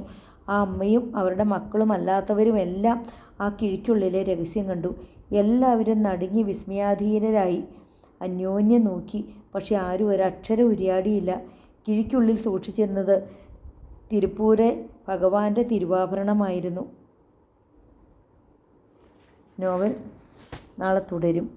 ആ അമ്മയും അവരുടെ മക്കളും അല്ലാത്തവരും എല്ലാം ആ കിഴിക്കുള്ളിലെ രഹസ്യം കണ്ടു. എല്ലാവരും നടുങ്ങി വിസ്മയാധീനരായി അന്യോന്യം നോക്കി. പക്ഷെ ആരും ഒരക്ഷരം ഉരിയാടിയില്ല. കിഴിക്കുള്ളിൽ സൂക്ഷിച്ചിരുന്നത് തിരുപ്പൂരെ ഭഗവാന്റെ തിരുവാഭരണമായിരുന്നു. നോവൽ നാളെ തുടരും.